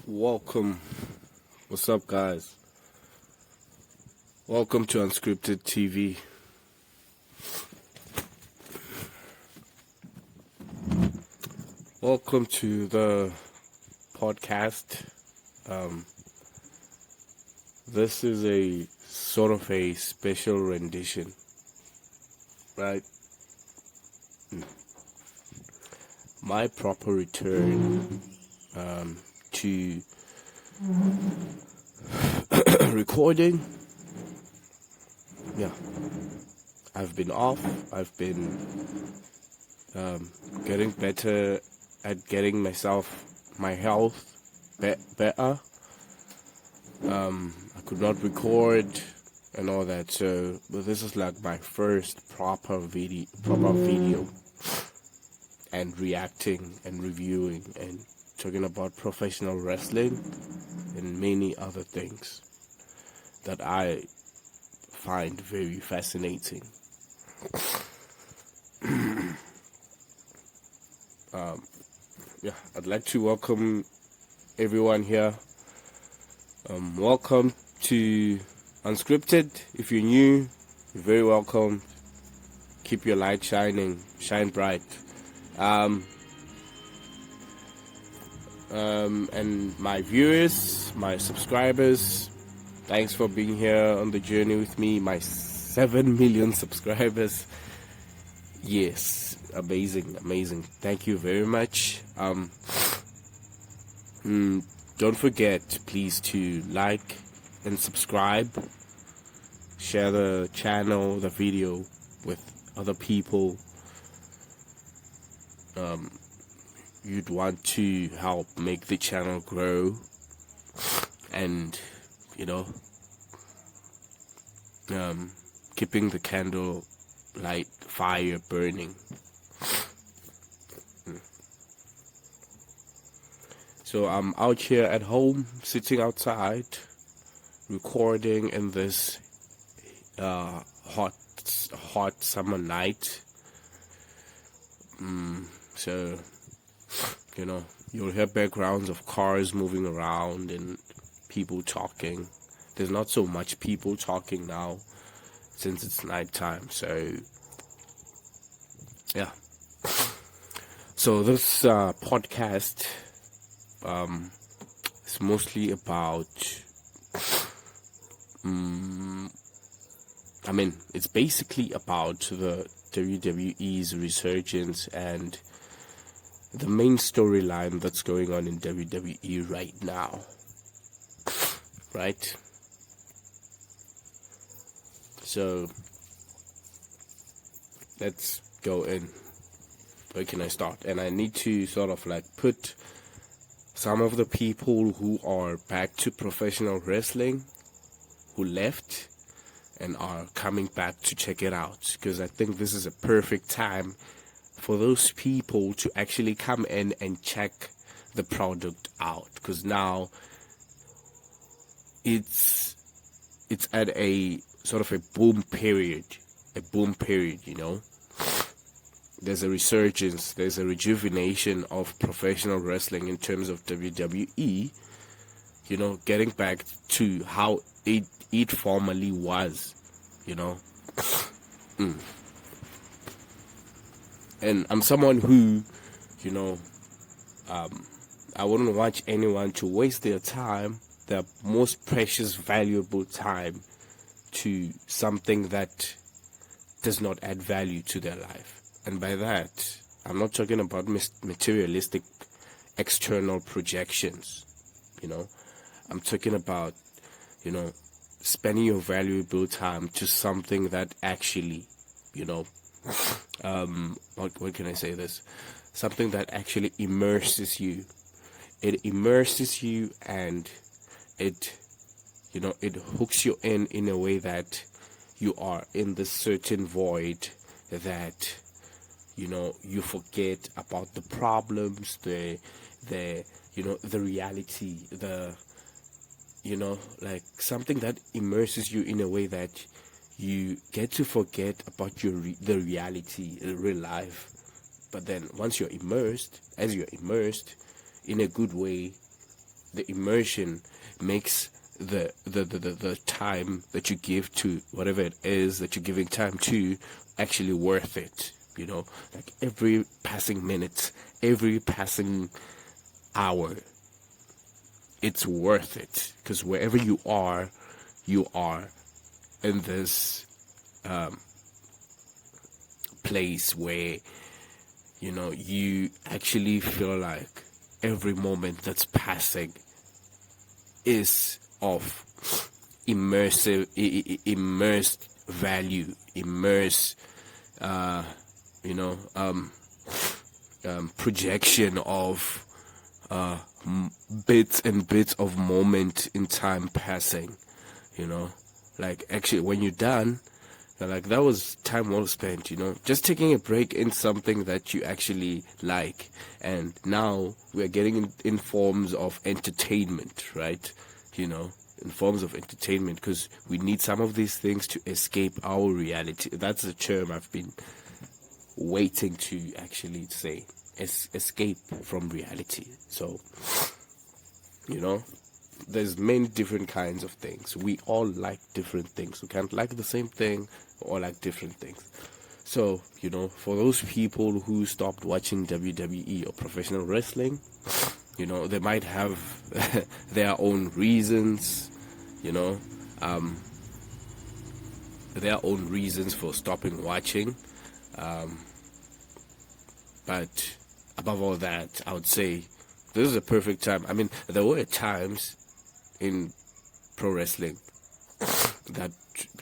Welcome. What's up, guys? Welcome to Unscripted TV. Welcome to the podcast. This is a sort of a special rendition, right? My proper return to recording. Yeah, I've been off. I've been getting better at getting my health better. I could not record and all that, but this is like my first proper video and reacting and reviewing and talking about professional wrestling and many other things that I find very fascinating. I'd like to welcome everyone here. Welcome to Unscripted. If you're new, you're very welcome. Keep your light shining, shine bright. And my viewers, my subscribers, thanks for being here on the journey with me. My 7 million subscribers. Yes, amazing. Thank you very much. Don't forget, please, to like and subscribe. Share the channel, the video with other people. You'd want to help make the channel grow and, keeping the candle light fire burning. So I'm out here at home, sitting outside, recording in this hot summer night. So, you'll hear backgrounds of cars moving around and people talking. There's not so much people talking now since it's nighttime. So, yeah. So this podcast is mostly about, it's basically about the WWE's resurgence and the main storyline that's going on in WWE right now, right? So let's go in. Where can I start? And I need to sort of like put some of the people who are back to professional wrestling, who left and are coming back to check it out, because I think this is a perfect time for those people to actually come in and check the product out, because now it's at a sort of a boom period. There's a resurgence, there's a rejuvenation of professional wrestling in terms of WWE, getting back to how it formerly was, And I'm someone who, I wouldn't want anyone to waste their time, their most precious, valuable time, to something that does not add value to their life. And by that, I'm not talking about materialistic external projections, I'm talking about, spending your valuable time to something that actually, what can I say this? Something that actually immerses you. It immerses you and it hooks you in a way that you are in this certain void that, you forget about the problems, the reality, like something that immerses you in a way that you get to forget about the reality, real life. But then once you're immersed in a good way, the immersion makes the time that you give to whatever it is that you're giving time to actually worth it. Like every passing minute, every passing hour, it's worth it, because wherever you are in this place where you actually feel like every moment that's passing is of immersed value, projection of bits and bits of moment in time passing. Like actually when you're done, you're like, that was time well spent. Just taking a break in something that you actually like. And now we're getting in forms of entertainment, right? In forms of entertainment, because we need some of these things to escape our reality. That's the term I've been waiting to actually say. Escape from reality. So, there's many different kinds of things. We all like different things. We can't like the same thing or like different things. So, for those people who stopped watching WWE or professional wrestling, they might have their own reasons, their own reasons for stopping watching. But above all that, I would say this is a perfect time. I mean, there were times in pro wrestling that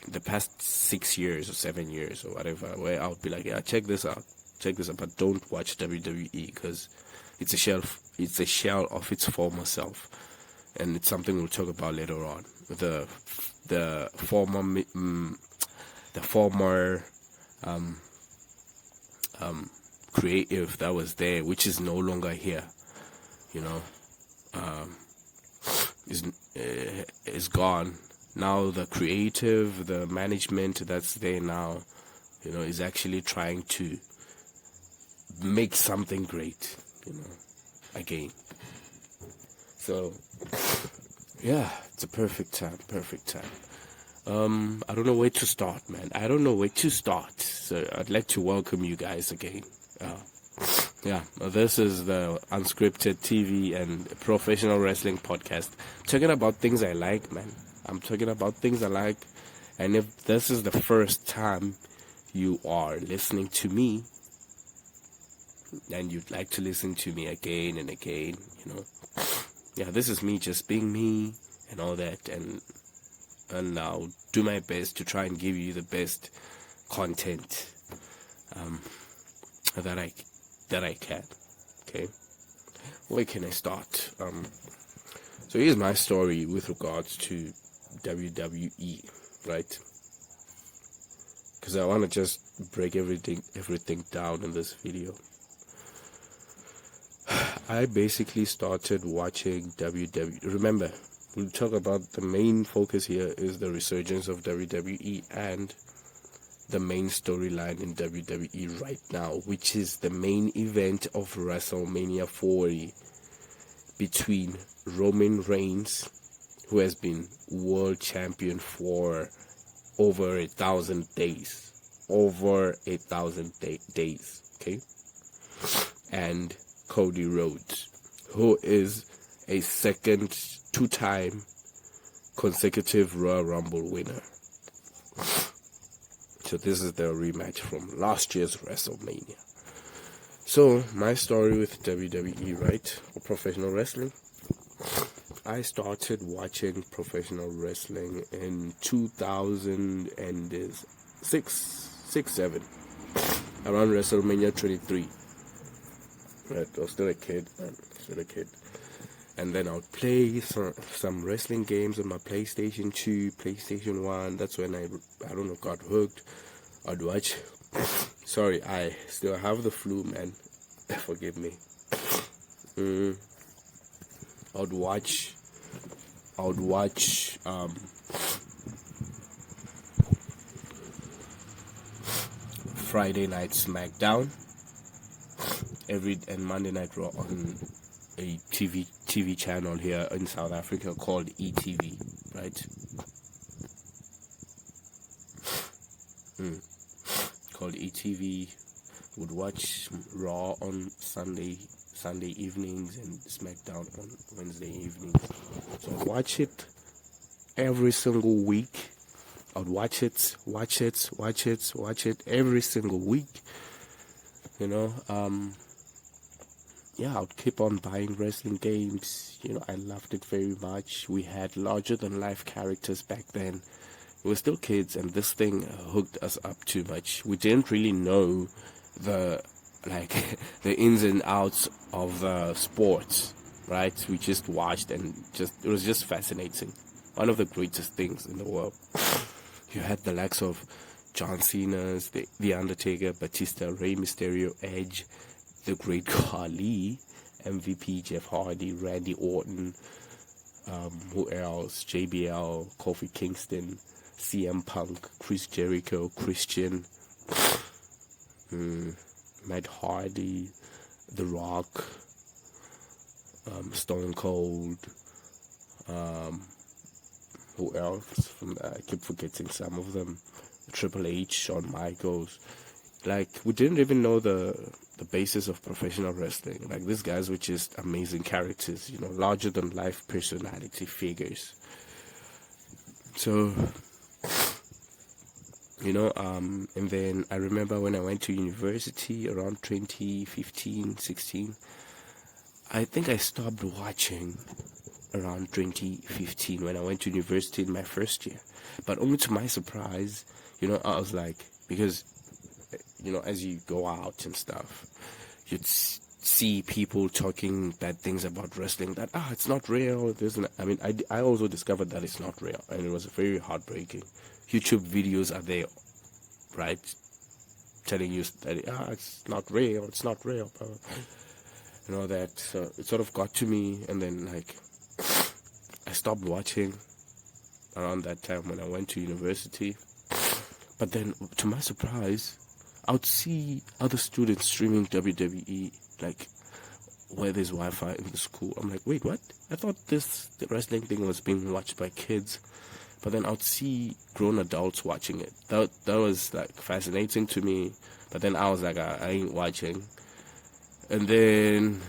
the past 6 years or 7 years or whatever, where I would be like, yeah, check this out, but don't watch WWE, because it's a shell of its former self, and it's something we'll talk about later on. The former creative that was there, which is no longer here, is gone. Now the creative, the management that's there now, is actually trying to make something great, again. So, yeah, it's a perfect time. I don't know where to start, man. So I'd like to welcome you guys again. This is the Unscripted TV and Professional Wrestling Podcast. Talking about things I like, man. I'm talking about things I like. And if this is the first time you are listening to me, and you'd like to listen to me again and again, this is me just being me and all that, and I'll do my best to try and give you the best content that I can. Okay, where can I start? So here's my story with regards to WWE, right? Because I want to just break everything down in this video. I basically started watching WWE. Remember, we'll talk about the main focus here is the resurgence of WWE and the main storyline in WWE right now, which is the main event of WrestleMania 40 between Roman Reigns, who has been world champion for over 1,000 days. Okay? And Cody Rhodes, who is a two-time consecutive Royal Rumble winner. So this is the rematch from last year's WrestleMania. So my story with WWE, right, or professional wrestling, I started watching professional wrestling in 2006-7, around WrestleMania 23. Right, I was still a kid, and then I would play some wrestling games on my PlayStation 2, PlayStation 1. That's when I don't know, got hooked. I'd watch. Sorry, I still have the flu, man. Forgive me. I would watch Friday Night SmackDown and Monday Night Raw on a TV TV channel here in South Africa called ETV, right? Called ETV. Would watch Raw on Sunday evenings and SmackDown on Wednesday evenings. So I'd watch it every single week. I'd watch it every single week. You know, yeah, I'd keep on buying wrestling games. You know, I loved it very much. We had larger than life characters back then. We were still kids, and this thing hooked us up too much. We didn't really know the ins and outs of sports, right? We just watched, and it was just fascinating. One of the greatest things in the world. You had the likes of John Cena's, the Undertaker, Batista, Rey Mysterio, Edge, the Great Khali, MVP, Jeff Hardy, Randy Orton, who else? JBL, Kofi Kingston, CM Punk, Chris Jericho, Christian, Matt Hardy, The Rock, Stone Cold, who else? I keep forgetting some of them. Triple H, Shawn Michaels. Like, we didn't even know the basis of professional wrestling. Like, these guys were just amazing characters, you know, larger than life personality figures. So, you know, and then I remember when I went to university around 2015, 16, I think I stopped watching around 2015 when I went to university in my first year. But only to my surprise, you know, I was like, because, you know, as you go out and stuff, you'd see people talking bad things about wrestling, that, it's not real. I mean, I also discovered that it's not real, and it was very heartbreaking. YouTube videos are there, right, telling you that, it's not real, you know, that. So it sort of got to me, and then, like, I stopped watching around that time when I went to university. But then, to my surprise, I would see other students streaming WWE, like, where there's Wi-Fi in the school. I'm like, wait, what? I thought the wrestling thing was being watched by kids. But then I would see grown adults watching it. That was, like, fascinating to me. But then I was like, I ain't watching. And then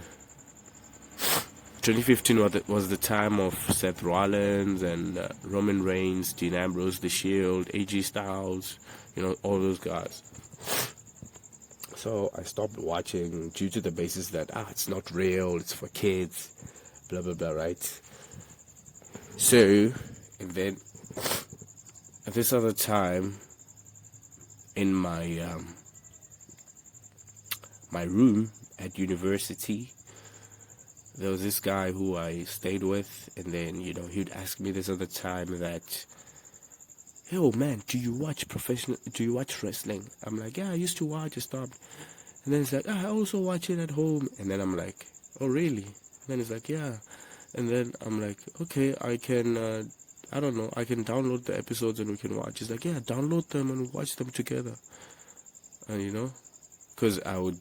2015 was the time of Seth Rollins and Roman Reigns, Dean Ambrose, The Shield, AJ Styles, you know, all those guys. So I stopped watching due to the basis that, it's not real, it's for kids, blah, blah, blah, right? So, and then at this other time, in my my room at university, there was this guy who I stayed with, and then, you know, he'd ask me this other time that, yo, man, do you watch wrestling? I'm like, yeah, I used to watch, I stopped. And then he's like, I also watch it at home. And then I'm like, oh, really? And then he's like, yeah. And then I'm like, okay, I can, I don't know, I can download the episodes and we can watch. He's like, yeah, download them and watch them together. And, you know, because I would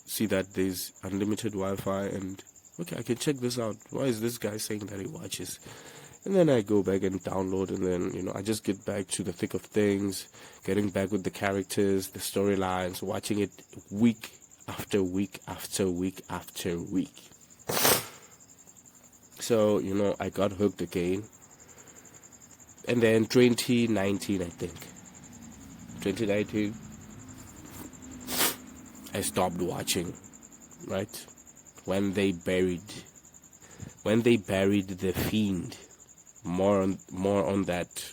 see that there's unlimited Wi-Fi, and, okay, I can check this out. Why is this guy saying that he watches? And then I go back and download, and then, you know, I just get back to the thick of things, getting back with the characters, the storylines, watching it week after week after week after week. So, you know, I got hooked again. And then 2019, I think. 2019, I stopped watching, right? When they buried The Fiend. More on that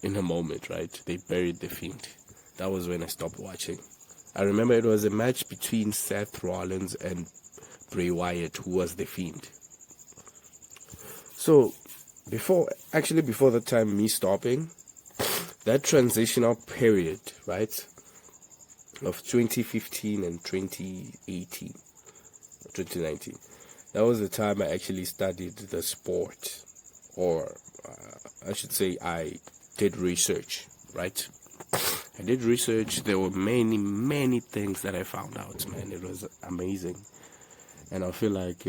in a moment, right? They buried The Fiend. That was when I stopped watching. I remember it was a match between Seth Rollins and Bray Wyatt, who was The Fiend. So, before the time me stopping, that transitional period, right, of 2015 and 2018, 2019, that was the time I actually studied the sport, or I should say I did research, right? I did research. There were many, many things that I found out, man. It was amazing. And I feel like,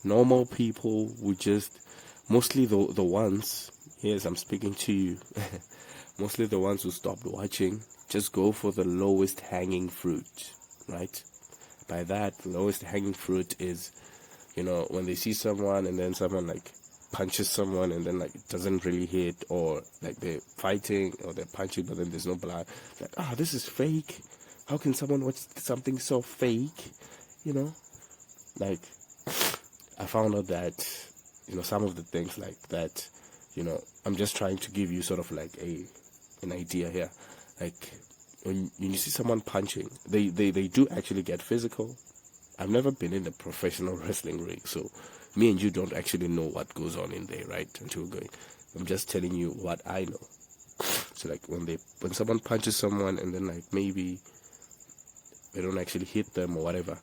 normal people would just, mostly the ones, yes, I'm speaking to you, mostly the ones who stopped watching, just go for the lowest hanging fruit, right? By that, the lowest hanging fruit is, when they see someone and then someone like punches someone and then like it doesn't really hit, or like they're fighting or they're punching but then there's no blood. It's like, this is fake. How can someone watch something so fake? Like, I found out that, some of the things like that, I'm just trying to give you sort of like an idea here. Like, when you see someone punching, they do actually get physical. I've never been in a professional wrestling ring, so me and you don't actually know what goes on in there, right? Until we're going. I'm just telling you what I know. So like when someone punches someone and then like maybe they don't actually hit them or whatever,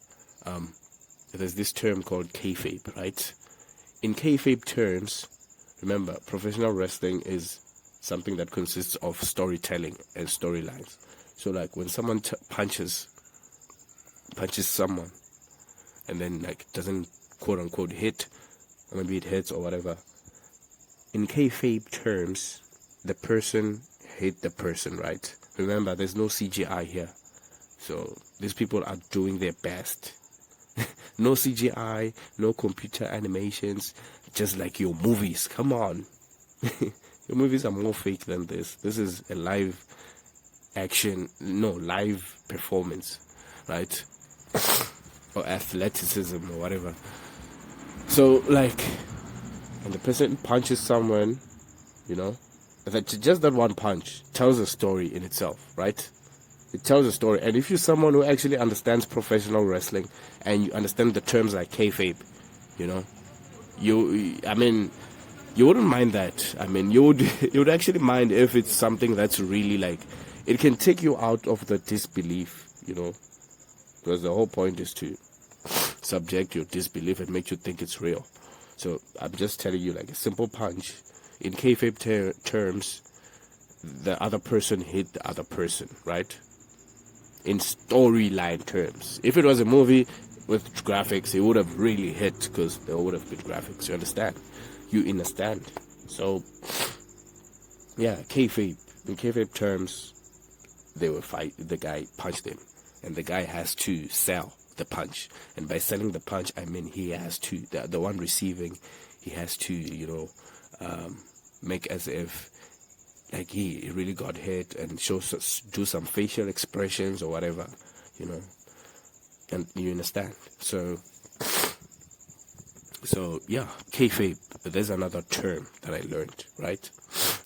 there's this term called kayfabe, right? In kayfabe terms, remember, professional wrestling is something that consists of storytelling and storylines. So like when someone punches someone and then like doesn't quote unquote hit, or maybe it hits or whatever, in kayfabe terms, the person hit the person, right? Remember, there's no CGI here, so these people are doing their best. No CGI, no computer animations, just like your movies. Come on. Your movies are more fake than this. This is a live performance, right? Or athleticism or whatever. So like when the person punches someone, that just that one punch tells a story in itself, right? It tells a story. And if you're someone who actually understands professional wrestling and you understand the terms like kayfabe, you wouldn't mind that. You would actually mind if it's something that's really like, it can take you out of the disbelief, because the whole point is to subject your disbelief and make you think it's real. So I'm just telling you, like, a simple punch. In kayfabe terms, the other person hit the other person, right? In storyline terms. If it was a movie with graphics, it would have really hit because there would have been graphics. You understand? You understand? So, yeah, kayfabe. In kayfabe terms, they will fight. The guy punched him, and the guy has to sell the punch. And by selling the punch, I mean he has to, the one receiving, he has to, make as if like he really got hit and do some facial expressions or whatever, and you understand. So yeah, kayfabe. There's another term that I learned. Right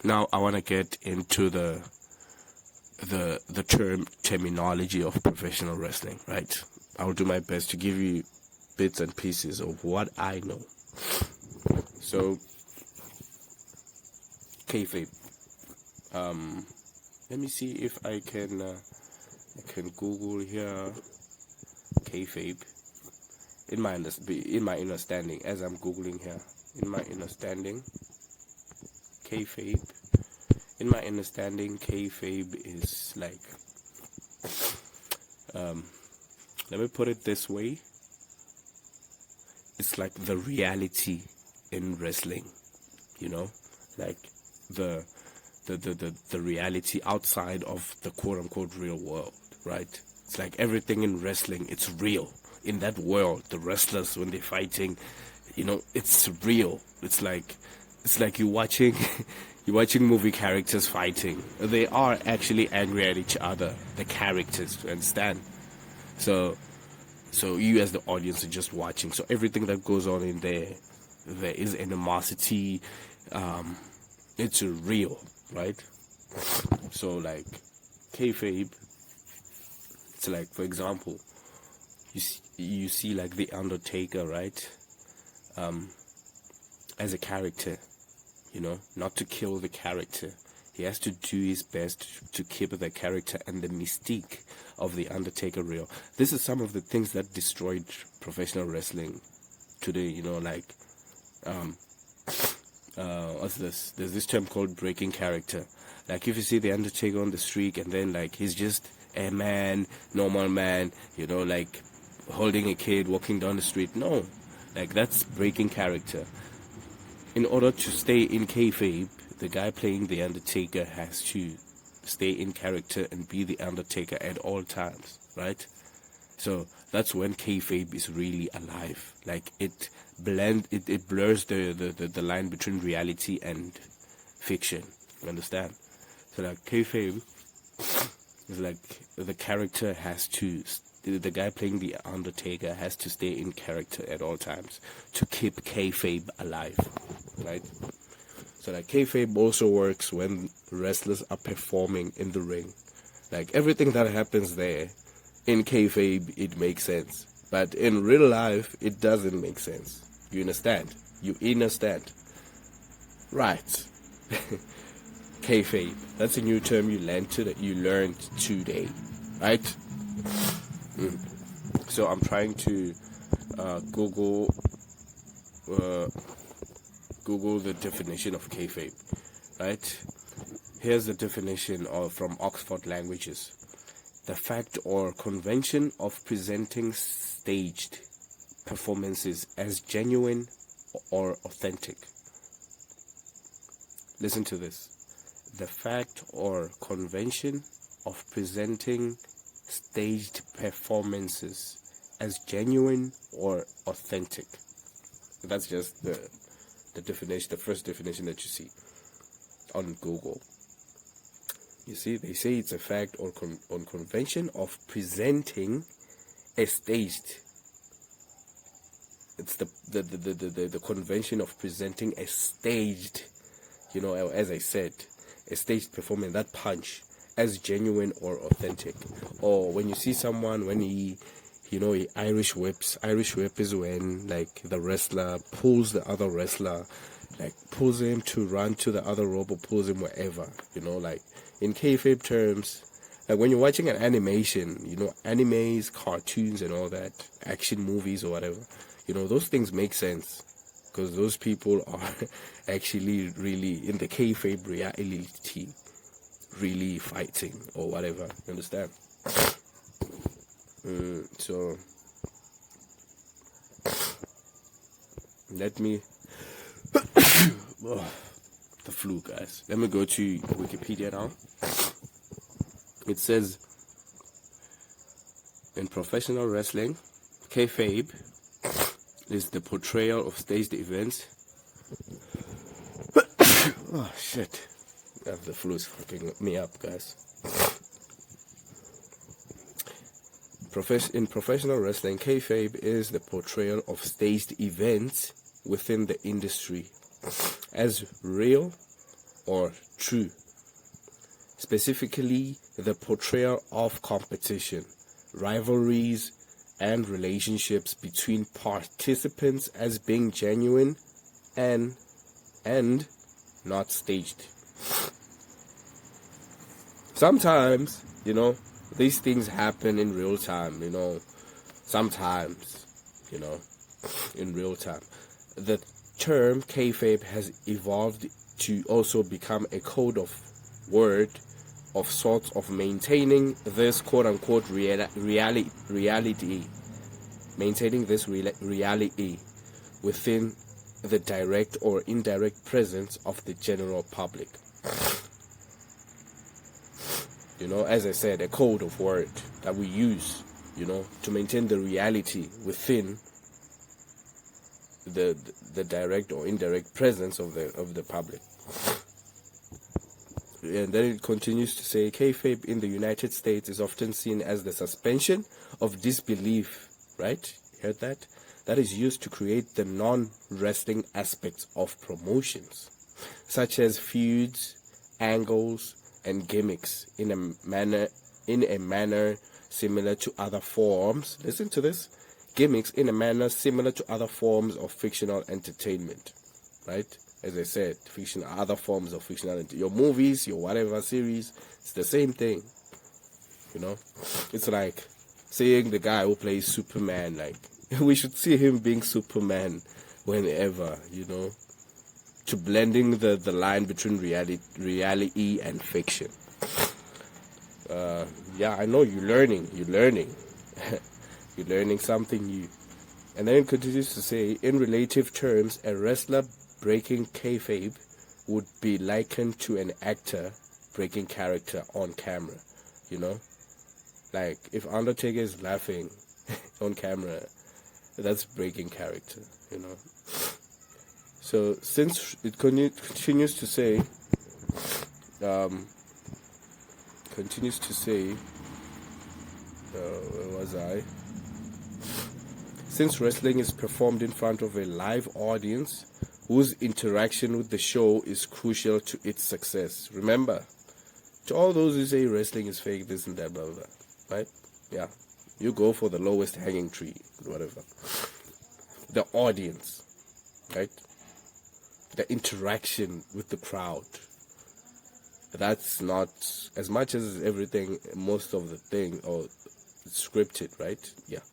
now, I want to get into the terminology of professional wrestling. Right, I will do my best to give you bits and pieces of what I know. So kayfabe. Let me see if I can Google here kayfabe. In my understanding, as I'm googling here, in my understanding, kayfabe. In my understanding, kayfabe is like, let me put it this way. It's like the reality in wrestling, like the reality outside of the quote-unquote real world, right? It's like everything in wrestling, it's real. In that world, the wrestlers, when they're fighting, it's real. It's like you're watching movie characters fighting. They are actually angry at each other, the characters, you understand? So you as the audience are just watching. So everything that goes on in there is animosity. It's real, right? So like kayfabe, it's like, for example, you see like the Undertaker, right? As a character, not to kill the character. He has to do his best to keep the character and the mystique of the Undertaker real. This is some of the things that destroyed professional wrestling today. What's this? There's this term called breaking character. Like if you see the Undertaker on the street and then like he's just a man, normal man, like holding a kid, walking down the street. No, like that's breaking character. In order to stay in kayfabe, the guy playing the Undertaker has to stay in character and be the Undertaker at all times, right? So that's when kayfabe is really alive. Like it blurs the line between reality and fiction. You understand? So like kayfabe is like the character has to, the guy playing the Undertaker has to stay in character at all times to keep kayfabe alive, right? So like kayfabe also works when wrestlers are performing in the ring. Like everything that happens there, in kayfabe it makes sense, but in real life it doesn't make sense. You understand? You understand, right? Kayfabe. That's a new term you learned today, right? So I'm trying to Google the definition of kayfabe, right? Here's the definition from Oxford Languages. The fact or convention of presenting staged performances as genuine or authentic. Listen to this. The fact or convention of presenting staged performances as genuine or authentic. That's just the definition, the first definition that you see on Google. You see, they say it's a fact or convention of presenting a staged. It's the convention of presenting a staged, you know, as I said, a staged performance, that punch, as genuine or authentic. Or when you see someone, when he Irish whips. Irish whip is when, like, the wrestler pulls the other wrestler, like, pulls him to run to the other rope or pulls him wherever, you know, like, in kayfabe terms, like, when you're watching an animation, you know, animes, cartoons and all that, action movies or whatever, you know, those things make sense, because those people are actually really, in the kayfabe reality, really fighting or whatever, you understand? So let me the flu, guys. Let me go to Wikipedia now. It says, in professional wrestling, kayfabe is the portrayal of staged events. Oh shit, the flu is fucking me up, guys. In professional wrestling, kayfabe is the portrayal of staged events within the industry as real or true. Specifically, the portrayal of competition, rivalries, and relationships between participants as being genuine and not staged. Sometimes, you know, these things happen in real time, you know, sometimes, you know, in real time. The term kayfabe has evolved to also become a code of word of sorts of maintaining this quote-unquote reality, maintaining this reality within the direct or indirect presence of the general public. You know, as I said, a code of word that we use, you know, to maintain the reality within the direct or indirect presence of the public. And then it continues to say, kayfabe in the United States is often seen as the suspension of disbelief, right? You heard that? That is used to create the non-wrestling aspects of promotions, such as feuds, angles, and gimmicks in a manner similar to other forms. Listen to this. Gimmicks in a manner similar to other forms of fictional entertainment, right? As I said, other forms of fictional entertainment. Your movies, your whatever series, it's the same thing. You know, it's like seeing the guy who plays Superman. Like, we should see him being Superman whenever, you know, to blending the line between reality and fiction. Yeah, I know you're learning. You're learning something new. And then it continues to say, in relative terms, a wrestler breaking kayfabe would be likened to an actor breaking character on camera. You know, like if Undertaker is laughing on camera, that's breaking character. You know. So since it continues to say, where was I? Since wrestling is performed in front of a live audience whose interaction with the show is crucial to its success. Remember, to all those who say wrestling is fake, this and that, blah, blah, blah, right? Yeah, you go for the lowest hanging tree, whatever. The audience, right? The interaction with the crowd. That's not as much as everything, most of the thing, or scripted, right? Yeah.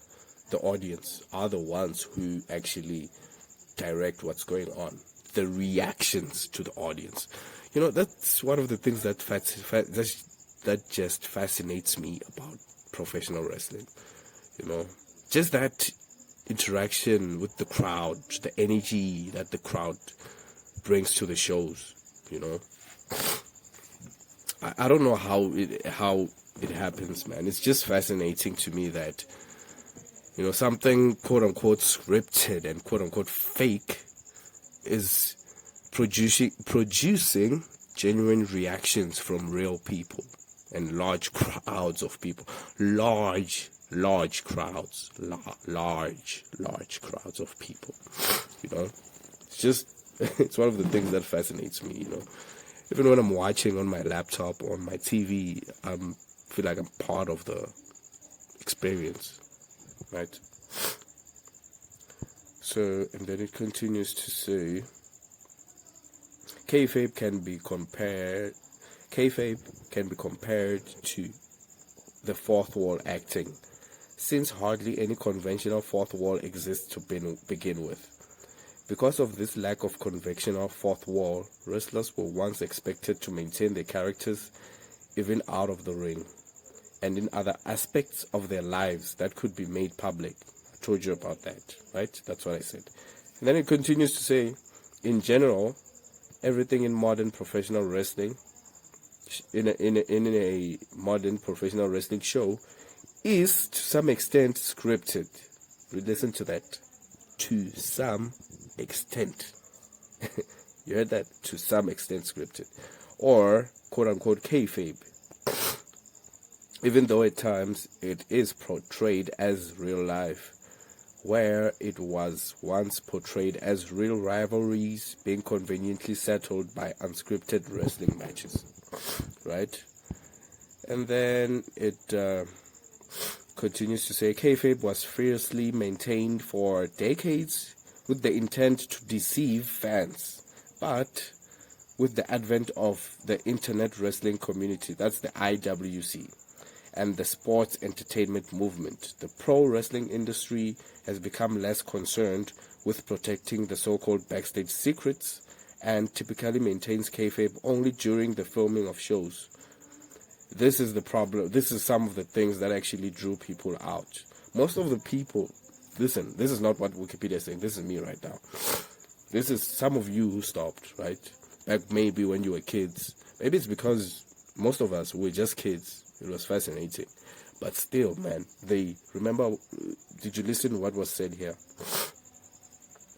The audience are the ones who actually direct what's going on. The reactions to the audience. You know, that's one of the things that just fascinates me about professional wrestling. You know, just that interaction with the crowd, the energy that the crowd brings to the shows. You know, I don't know how it happens, man. It's just fascinating to me that, you know, something quote-unquote scripted and quote-unquote fake is producing genuine reactions from real people and large crowds of people. Large crowds of people. You know, it's just, it's one of the things that fascinates me, you know. Even when I'm watching on my laptop or on my TV, I feel like I'm part of the experience. Right. So, and then it continues to say, kayfabe can be compared to the fourth wall acting, since hardly any conventional fourth wall exists to begin with. Because of this lack of conventional fourth wall, wrestlers were once expected to maintain their characters even out of the ring, and in other aspects of their lives that could be made public. I told you about that, right? That's what I said. And then it continues to say, in general, everything in modern professional wrestling, in a modern professional wrestling show, is to some extent scripted. Listen to that. To some extent. You heard that? To some extent scripted. Or, quote-unquote, kayfabe. Even though at times it is portrayed as real life, where it was once portrayed as real rivalries being conveniently settled by unscripted wrestling matches, right? And then it continues to say, kayfabe was fiercely maintained for decades with the intent to deceive fans, but with the advent of the internet wrestling community, that's the IWC, and the sports entertainment movement, the pro wrestling industry has become less concerned with protecting the so-called backstage secrets and typically maintains kayfabe only during the filming of shows. This is the problem. This is some of the things that actually drew people out. Most of the people, listen, this is not what Wikipedia is saying. This is me right now. This is some of you who stopped, right? Back maybe when you were kids. Maybe it's because most of us were just kids. It was fascinating. But still, man, did you listen to what was said here?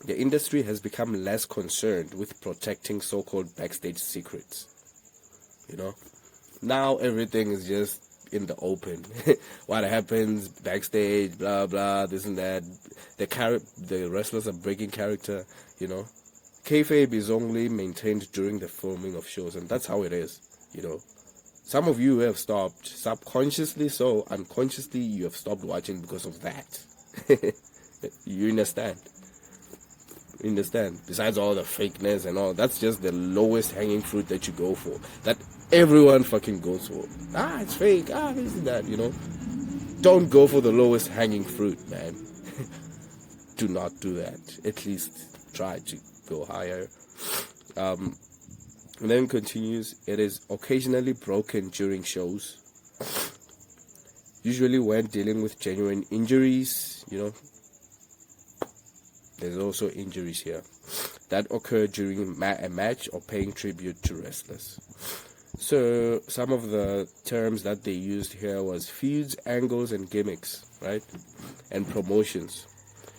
The industry has become less concerned with protecting so-called backstage secrets. You know? Now everything is just in the open. What happens backstage, blah, blah, this and that. The wrestlers are breaking character, you know? Kayfabe is only maintained during the filming of shows, and that's how it is, you know? Some of you have stopped, subconsciously so, unconsciously you have stopped watching because of that. You understand? Besides all the fakeness and all, that's just the lowest hanging fruit that you go for. That everyone fucking goes for. It's fake, this and that, you know? Don't go for the lowest hanging fruit, man. Do not do that. At least try to go higher. And then continues, it is occasionally broken during shows. Usually when dealing with genuine injuries, there's also injuries here that occur during a match or paying tribute to wrestlers. So some of the terms that they used here was feuds, angles, and gimmicks, right? And promotions.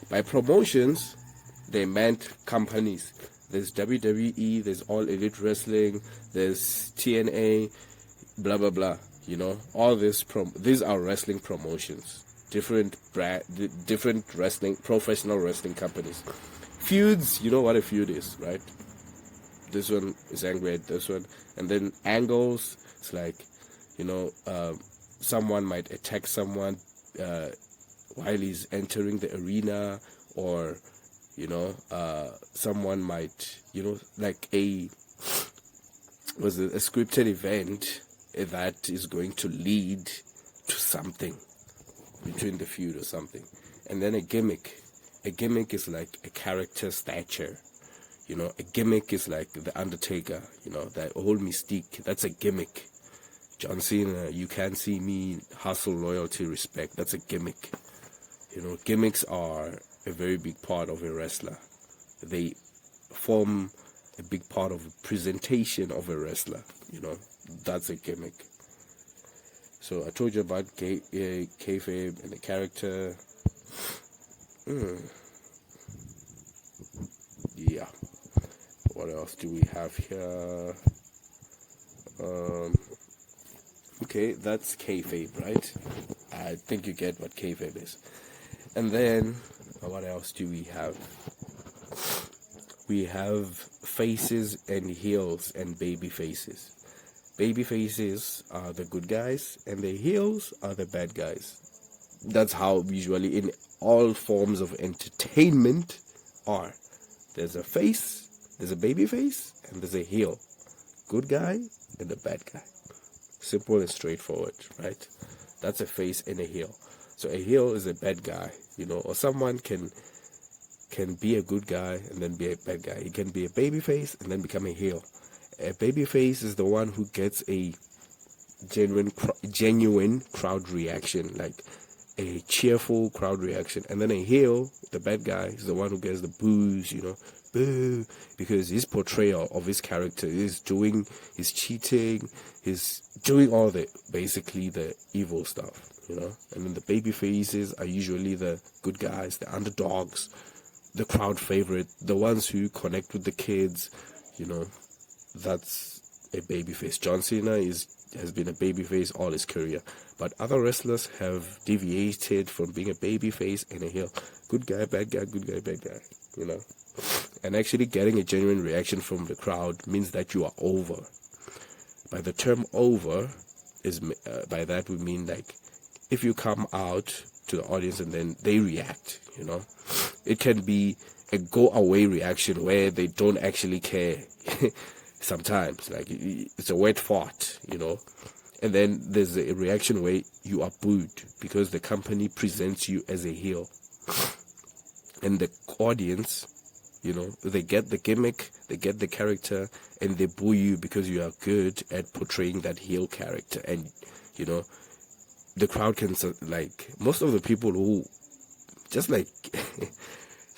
By promotions, they meant companies. There's WWE, there's All Elite Wrestling, there's TNA, blah blah blah. All these are wrestling promotions, different wrestling, professional wrestling companies. Feuds, you know what a feud is, right? This one is angry at this one. And then angles, it's like, someone might attack someone while he's entering the arena, or someone might, like a scripted event that is going to lead to something between the feud or something. And then a gimmick is like a character stature. A gimmick is like the Undertaker, that whole mystique. That's a gimmick. John Cena, you can't see me, hustle, loyalty, respect. That's a gimmick. Gimmicks are a very big part of a wrestler. They form a big part of the presentation of a wrestler. That's a gimmick. So I told you about kayfabe and the character. Yeah. What else do we have here? Okay, that's kayfabe, right? I think you get what kayfabe is. And then, what else do we have? We have faces and heels and baby faces. Baby faces are the good guys, and the heels are the bad guys. That's how usually in all forms of entertainment are. There's a face, there's a baby face, and there's a heel. Good guy and a bad guy. Simple and straightforward, right? That's a face and a heel. So a heel is a bad guy, or someone can be a good guy and then be a bad guy. He can be a baby face and then become a heel. A baby face is the one who gets a genuine crowd reaction, like a cheerful crowd reaction. And then a heel, the bad guy, is the one who gets the boos, boo, because his portrayal of his character is cheating, he's doing all basically the evil stuff, And then the baby faces are usually the good guys, the underdogs, the crowd favorite, the ones who connect with the kids, That's a babyface. John Cena has been a babyface all his career, but other wrestlers have deviated from being a babyface and a heel. Good guy, bad guy, good guy, bad guy. And actually getting a genuine reaction from the crowd means that you are over. By the term over, by that we mean like if you come out to the audience and then they react. It can be a go away reaction where they don't actually care. Sometimes, like it's a wet fart, and then there's a reaction where you are booed because the company presents you as a heel, and the audience, they get the gimmick, they get the character, and they boo you because you are good at portraying that heel character. And the crowd can, like, most of the people who just like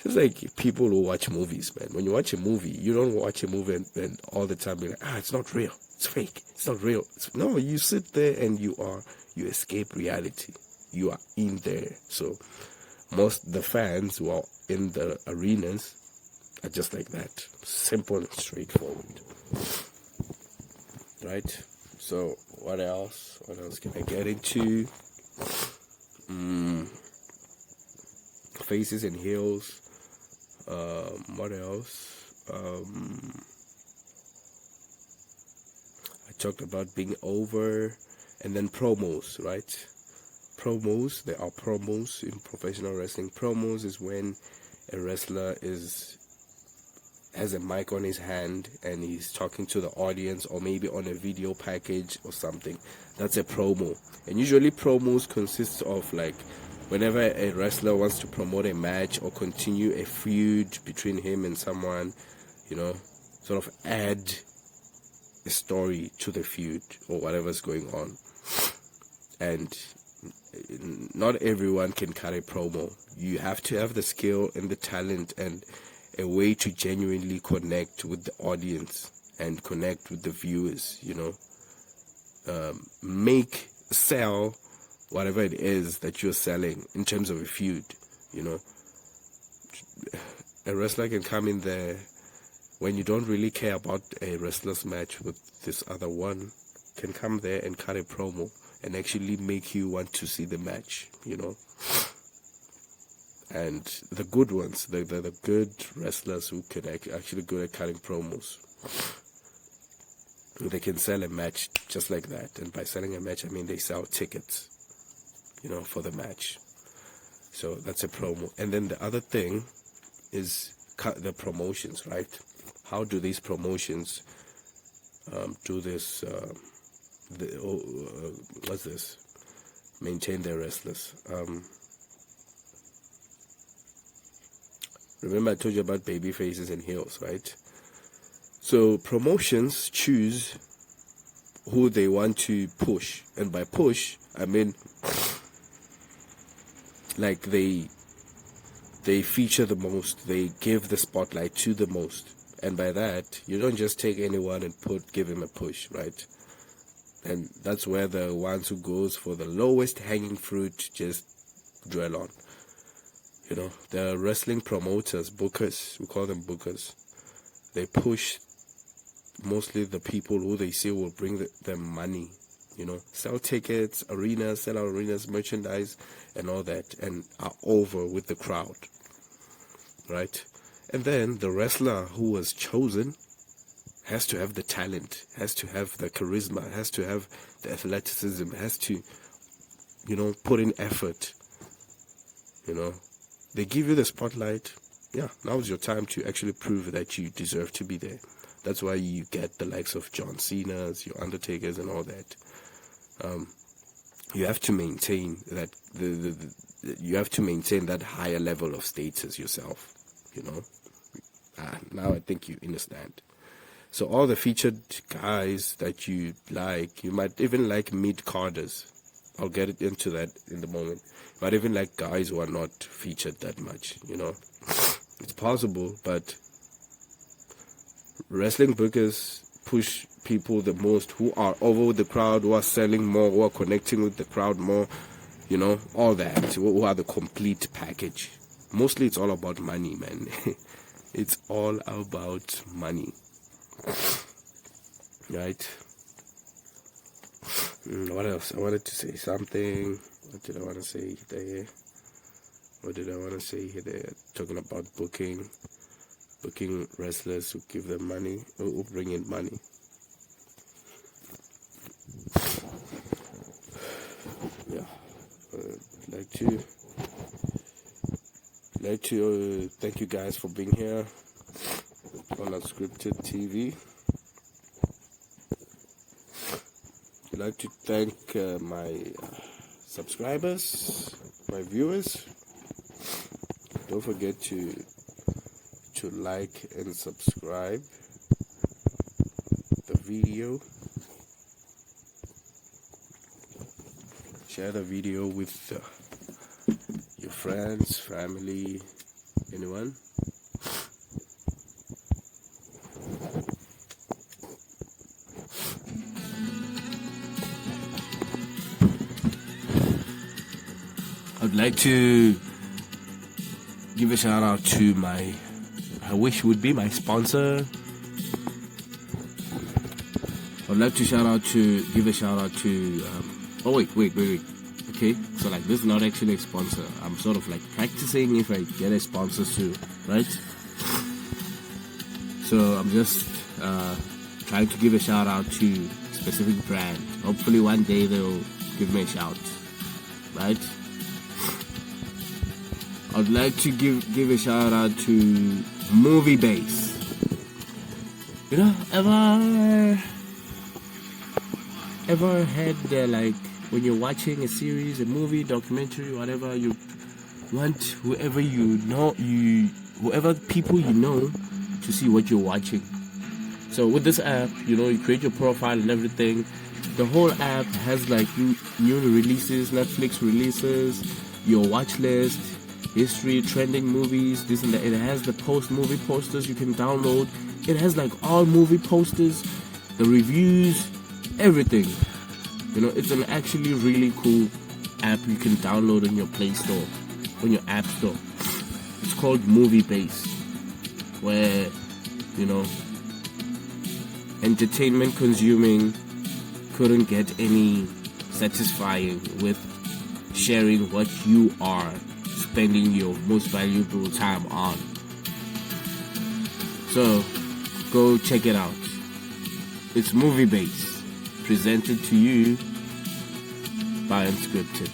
It's like people who watch movies, man. When you watch a movie, you don't watch a movie and all the time be like, it's not real, it's fake, it's not real. No, you sit there and you escape reality. You are in there. So most the fans who are in the arenas are just like that. Simple and straightforward. Right? So what else? What else can I get into? Faces and heels. What else? I talked about being over, and then promos, right? Promos, there are promos in professional wrestling. Promos is when a wrestler has a mic on his hand and he's talking to the audience, or maybe on a video package or something. That's a promo. And usually promos consist of, like, whenever a wrestler wants to promote a match or continue a feud between him and someone, sort of add a story to the feud or whatever's going on. And not everyone can cut a promo. You have to have the skill and the talent and a way to genuinely connect with the audience and connect with the viewers, sell whatever it is that you're selling in terms of a feud. A wrestler can come in there when you don't really care about a wrestler's match with this other one, can come there and cut a promo and actually make you want to see the match, And the good ones, the good wrestlers who can actually good at cutting promos, they can sell a match just like that. And by selling a match, I mean they sell tickets, for the match. So that's a promo. And then the other thing is the promotions, right? How do these promotions do this? What's this? Maintain their wrestlers. Remember I told you about baby faces and heels, right? So promotions choose who they want to push. And by push, I mean like they feature the most, they give the spotlight to the most. And by that, you don't just take anyone and give him a push, right? And that's where the ones who goes for the lowest hanging fruit just dwell on. The wrestling promoters, bookers, we call them bookers, they push mostly the people who they see will bring them money, sell tickets, arenas, sell out arenas, merchandise, and all that, and are over with the crowd, right? And then the wrestler who was chosen has to have the talent, has to have the charisma, has to have the athleticism, has to, put in effort, They give you the spotlight. Yeah, now's your time to actually prove that you deserve to be there. That's why you get the likes of John Cena's, your Undertakers, and all that. You have to maintain that you have to maintain that higher level of status yourself. Now I think you understand. So all the featured guys that you might even like mid-carders. I'll get into that in the moment. But even like guys who are not featured that much, It's possible, but wrestling bookers push people the most who are over with the crowd, who are selling more, who are connecting with the crowd more, all that, who are the complete package. Mostly it's all about money, man. It's all about money. Right? What else? I wanted to say something. What did I want to say there? Talking about booking wrestlers who give them money, who bring in money. Yeah, like to thank you guys for being here on Unscripted TV. I'd like to thank my subscribers, my viewers. Don't forget to like and subscribe the video. Share the video with your friends, family, anyone. I'd like to give a shout out to I wish would be my sponsor. I'd like to give a shout out to, oh wait. Okay, so like this is not actually a sponsor. I'm sort of like practicing if I get a sponsor soon, right? So I'm just trying to give a shout out to a specific brand. Hopefully one day they'll give me a shout, right? I'd like to give a shout out to Movie Base. Ever had like when you're watching a series, a movie, documentary, whatever, you want whoever people you know to see what you're watching. So with this app, you create your profile and everything. the whole app has like new releases, Netflix releases, your watch list, history, trending movies, this and that. It has the movie posters you can download. It has like all movie posters, the reviews, everything. You know, it's an actually really cool app you can download on your Play Store, on your App Store. It's called Movie Base, where, you know, entertainment consuming couldn't get any satisfying with sharing what you are spending your most valuable time on. So go check it out. It's Movie Base, presented to you by Unscripted.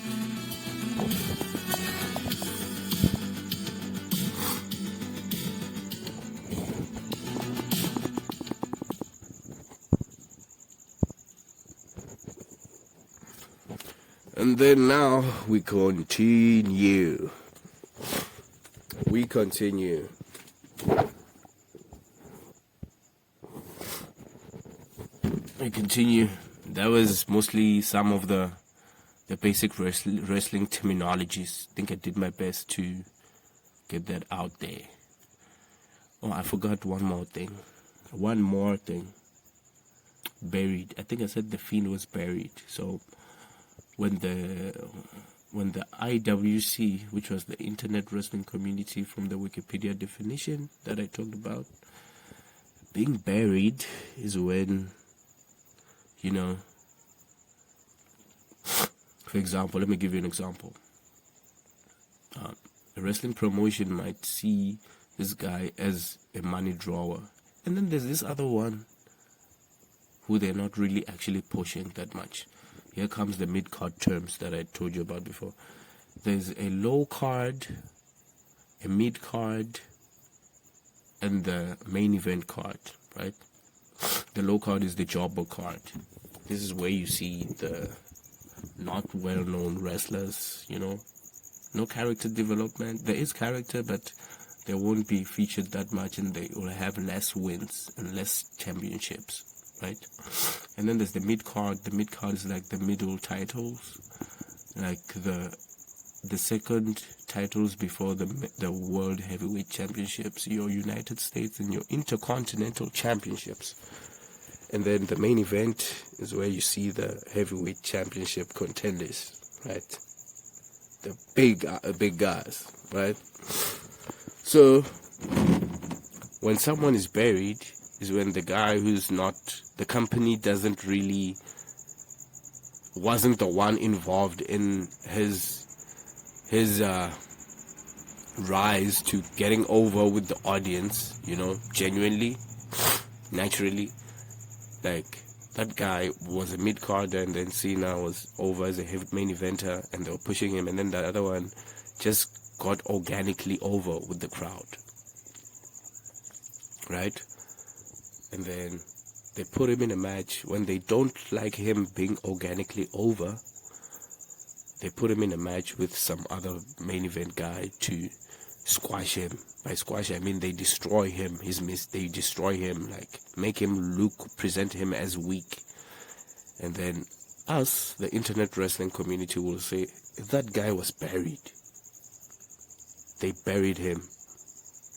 And then now we continue. We continue. That was mostly some of the basic wrestling terminologies. I think I did my best to get that out there. Oh, I forgot one more thing. Buried. I think I said the Fiend was buried. So when the IWC, which was the Internet Wrestling Community from the Wikipedia definition that I talked about, being buried is when, you know, for example, let me give you an example. A wrestling promotion might see this guy as a money drawer, and then there's this other one who they're not really actually pushing that much. Here comes the mid-card terms that I told you about before. There's a low card, a mid-card, and the main event card, right? The low card is the jobber card. This is where you see the not well-known wrestlers, you know. No character development. There is character, but they won't be featured that much, and they will have less wins and less championships, right? And then there's the mid-card. The mid-card is like the middle titles, like the second titles before the World Heavyweight Championships, your United States and your Intercontinental Championships. And then the main event is where you see the Heavyweight Championship contenders, right? The big guys, right? So when someone is buried is when the guy who's not, the company wasn't the one involved in his rise to getting over with the audience, you know, genuinely, naturally. Like, that guy was a mid-carder, and then Cena was over as a main eventer, and they were pushing him, and then the other one just got organically over with the crowd, right? And then they put him in a match. When they don't like him being organically over, they put him in a match with some other main event guy to squash him. By squash, I mean they destroy him. They destroy him, like make him present him as weak. And then us, the internet wrestling community, will say, that guy was buried. They buried him.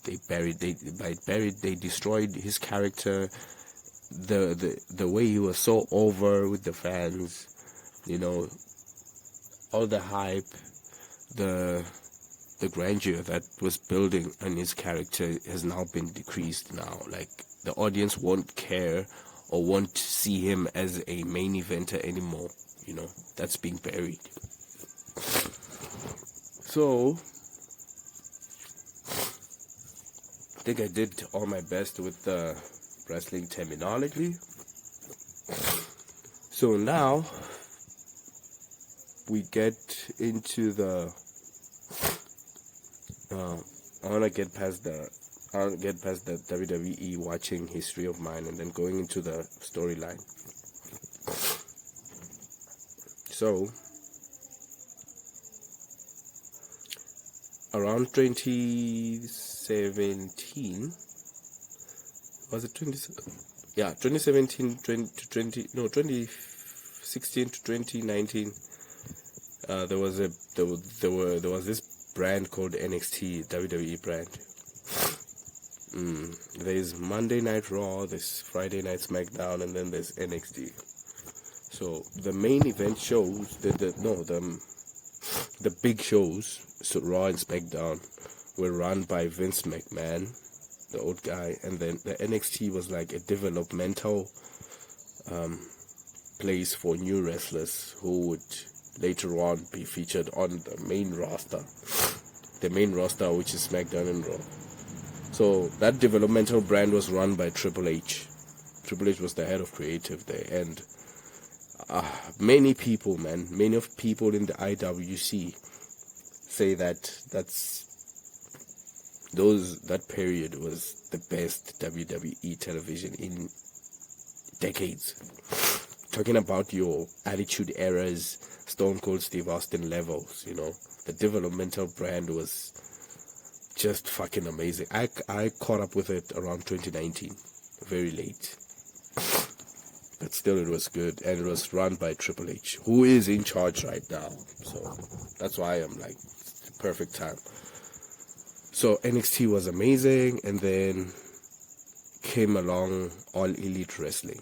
They destroyed his character. The way he was so over with the fans, you know, all the hype, the grandeur that was building on his character has now been decreased now. Like, the audience won't care or won't see him as a main eventer anymore. You know, that's being buried. So I think I did all my best with the wrestling terminology. So now we get into the I want to get past the WWE watching history of mine, and then going into the storyline. So around 2017, was it 2017 to 2016, 16 to 2019, there was this brand called NXT, WWE brand. There's Monday Night Raw, there's Friday Night SmackDown, and then there's NXT. So the main event shows, the big shows, so Raw and SmackDown, were run by Vince McMahon, the old guy, and then the NXT was like a developmental place for new wrestlers who would later on be featured on the main roster, which is SmackDown and Raw. So that developmental brand was run by Triple H. Triple H was the head of creative there, and many people in the IWC say that period was the best WWE television in decades. Talking about your Attitude Era's, Stone Cold Steve Austin levels, the developmental brand was just fucking amazing. I caught up with it around 2019, very late. But still, it was good, and it was run by Triple H, who is in charge right now. So that's why I'm like, perfect time. So NXT was amazing, and then came along All Elite Wrestling.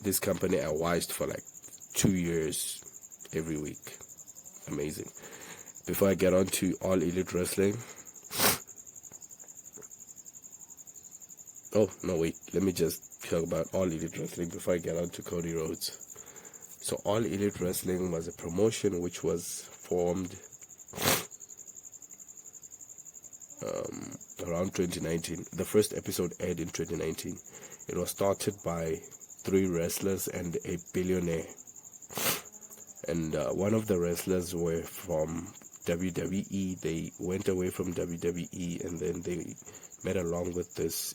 This company I watched for like 2 years, every week. Amazing. Before I get on to All Elite Wrestling, let me just talk about All Elite Wrestling before I get on to Cody Rhodes. So All Elite Wrestling was a promotion which was formed around 2019. The first episode aired in 2019. It was started by 3 wrestlers and a billionaire. And one of the wrestlers were from WWE. They went away from WWE, and then they met along with this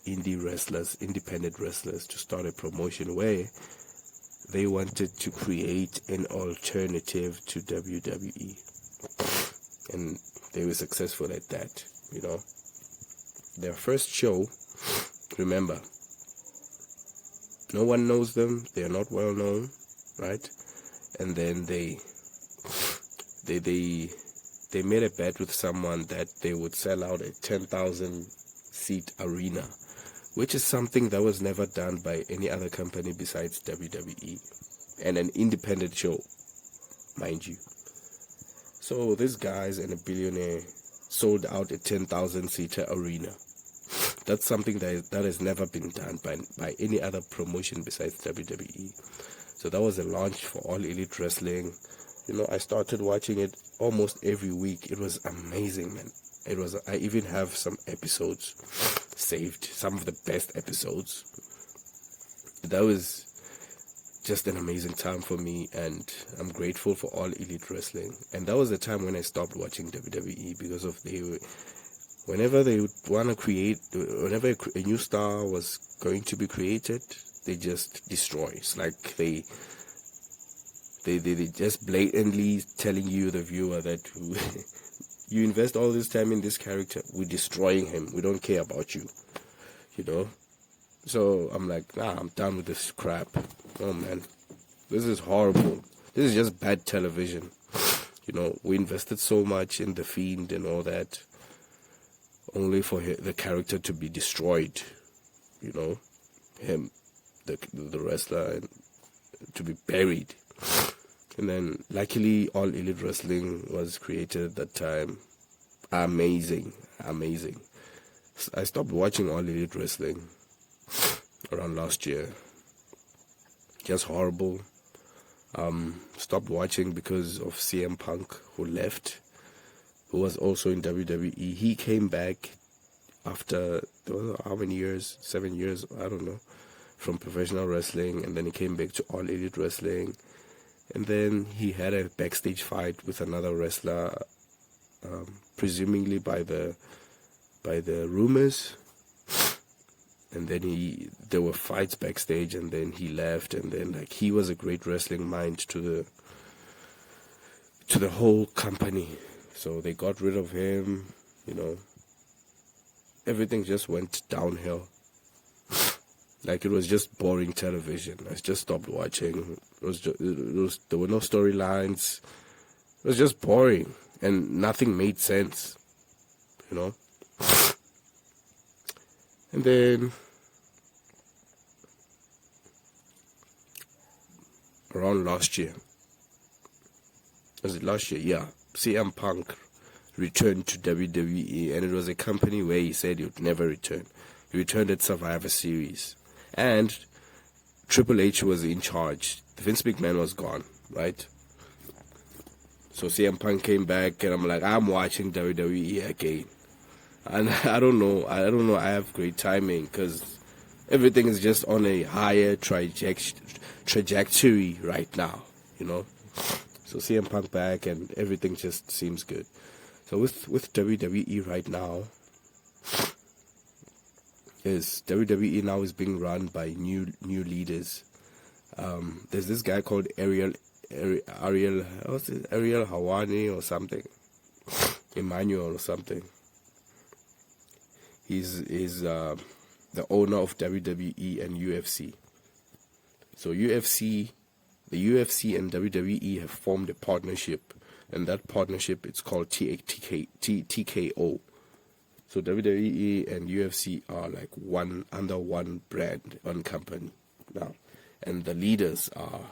independent wrestlers, to start a promotion where they wanted to create an alternative to WWE. And they were successful at that, Their first show, remember, no one knows them, they are not well known, right? And then they made a bet with someone that they would sell out a 10,000 seat arena, which is something that was never done by any other company besides WWE, and an independent show, mind you. So these guys and a billionaire sold out a 10,000 seater arena. That's something that has never been done by any other promotion besides WWE. So that was a launch for All Elite Wrestling. I started watching it almost every week. It was amazing, man. I even have some episodes saved, some of the best episodes. That was just an amazing time for me, and I'm grateful for All Elite Wrestling. And that was the time when I stopped watching WWE, because of whenever they would want to create, whenever a new star was going to be created, they just destroy. It's like they just blatantly telling you, the viewer, that you invest all this time in this character, we're destroying him, we don't care about you, So I'm like, I'm done with this crap. Oh man, this is horrible. This is just bad television. We invested so much in The Fiend and all that, only for the character to be destroyed. Him, the wrestler, and to be buried. And then luckily All Elite Wrestling was created at that time. Amazing. I stopped watching All Elite Wrestling around last year. Just horrible. Stopped watching because of CM Punk, who left, who was also in WWE. He came back after how many years? 7 years, I don't know, from professional wrestling, and then he came back to All Elite Wrestling, and then he had a backstage fight with another wrestler, presumably by the rumors, and then there were fights backstage, and then he left, and then he was a great wrestling mind to the whole company, so they got rid of him. Everything just went downhill. Like, it was just boring television. I just stopped watching. There were no storylines. It was just boring, and nothing made sense, you know. And then around last year, was it last year? Yeah, CM Punk returned to WWE, and it was a company where he said he would never return. He returned at Survivor Series, and Triple H was in charge. Vince McMahon was gone, right? So CM Punk came back, and I'm like, I'm watching WWE again. And I don't know. I have great timing because everything is just on a higher trajectory right now, you know. So CM Punk back, and everything just seems good. So with WWE right now, WWE now is being run by new leaders. There's this guy called Ariel Hawani or something, Emmanuel or something. He's the owner of WWE and UFC. So the UFC and WWE have formed a partnership, and that partnership, it's called TKO. So WWE and UFC are like under one brand, one company now, and the leaders are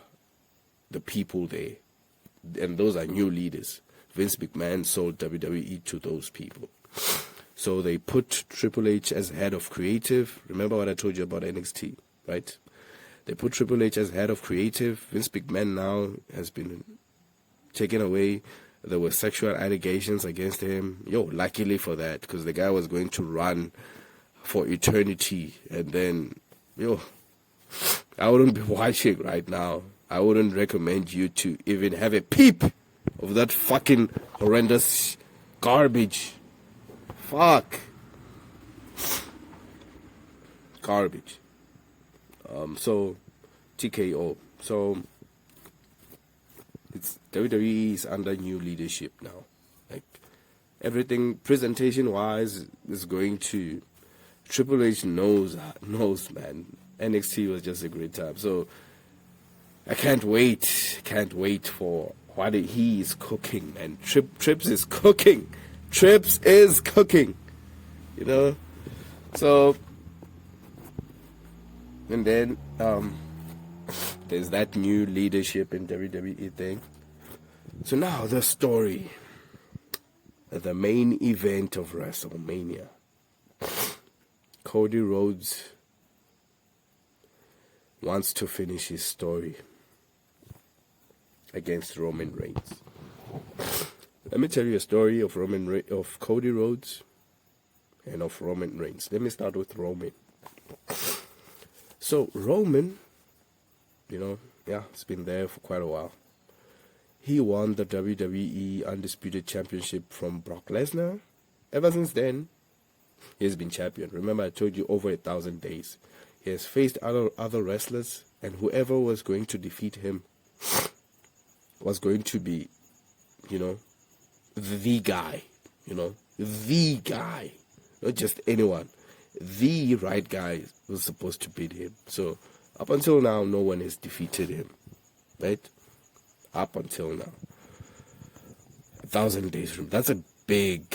the people there, and those are new leaders. Vince McMahon sold WWE to those people. So they put Triple H as head of creative. Remember what I told you about NXT, right? They put Triple H as head of creative. Vince McMahon now has been taken away. There were sexual allegations against him. Luckily for that, because the guy was going to run for eternity. And then, I wouldn't be watching right now. I wouldn't recommend you to even have a peep of that fucking horrendous garbage. Fuck. Garbage. So TKO. So it's WWE is under new leadership now. Like, everything presentation wise is going to Triple H knows man. NXT was just a great time. So I can't wait for what he is cooking, man. Trips is cooking. Trips is cooking, you know. So, and then there's that new leadership in WWE thing. So now the story, the main event of WrestleMania. Cody Rhodes wants to finish his story against Roman Reigns. Let me tell you a story of Cody Rhodes and of Roman Reigns. Let me start with Roman. So Roman, it's been there for quite a while. He won the WWE Undisputed Championship from Brock Lesnar. Ever since then, he has been champion. Remember, I told you over 1,000 days. He has faced other wrestlers, and whoever was going to defeat him was going to be, the guy, the guy, not just anyone. The right guy was supposed to beat him. So up until now, no one has defeated him, right? Up until now. 1,000 days from that's a big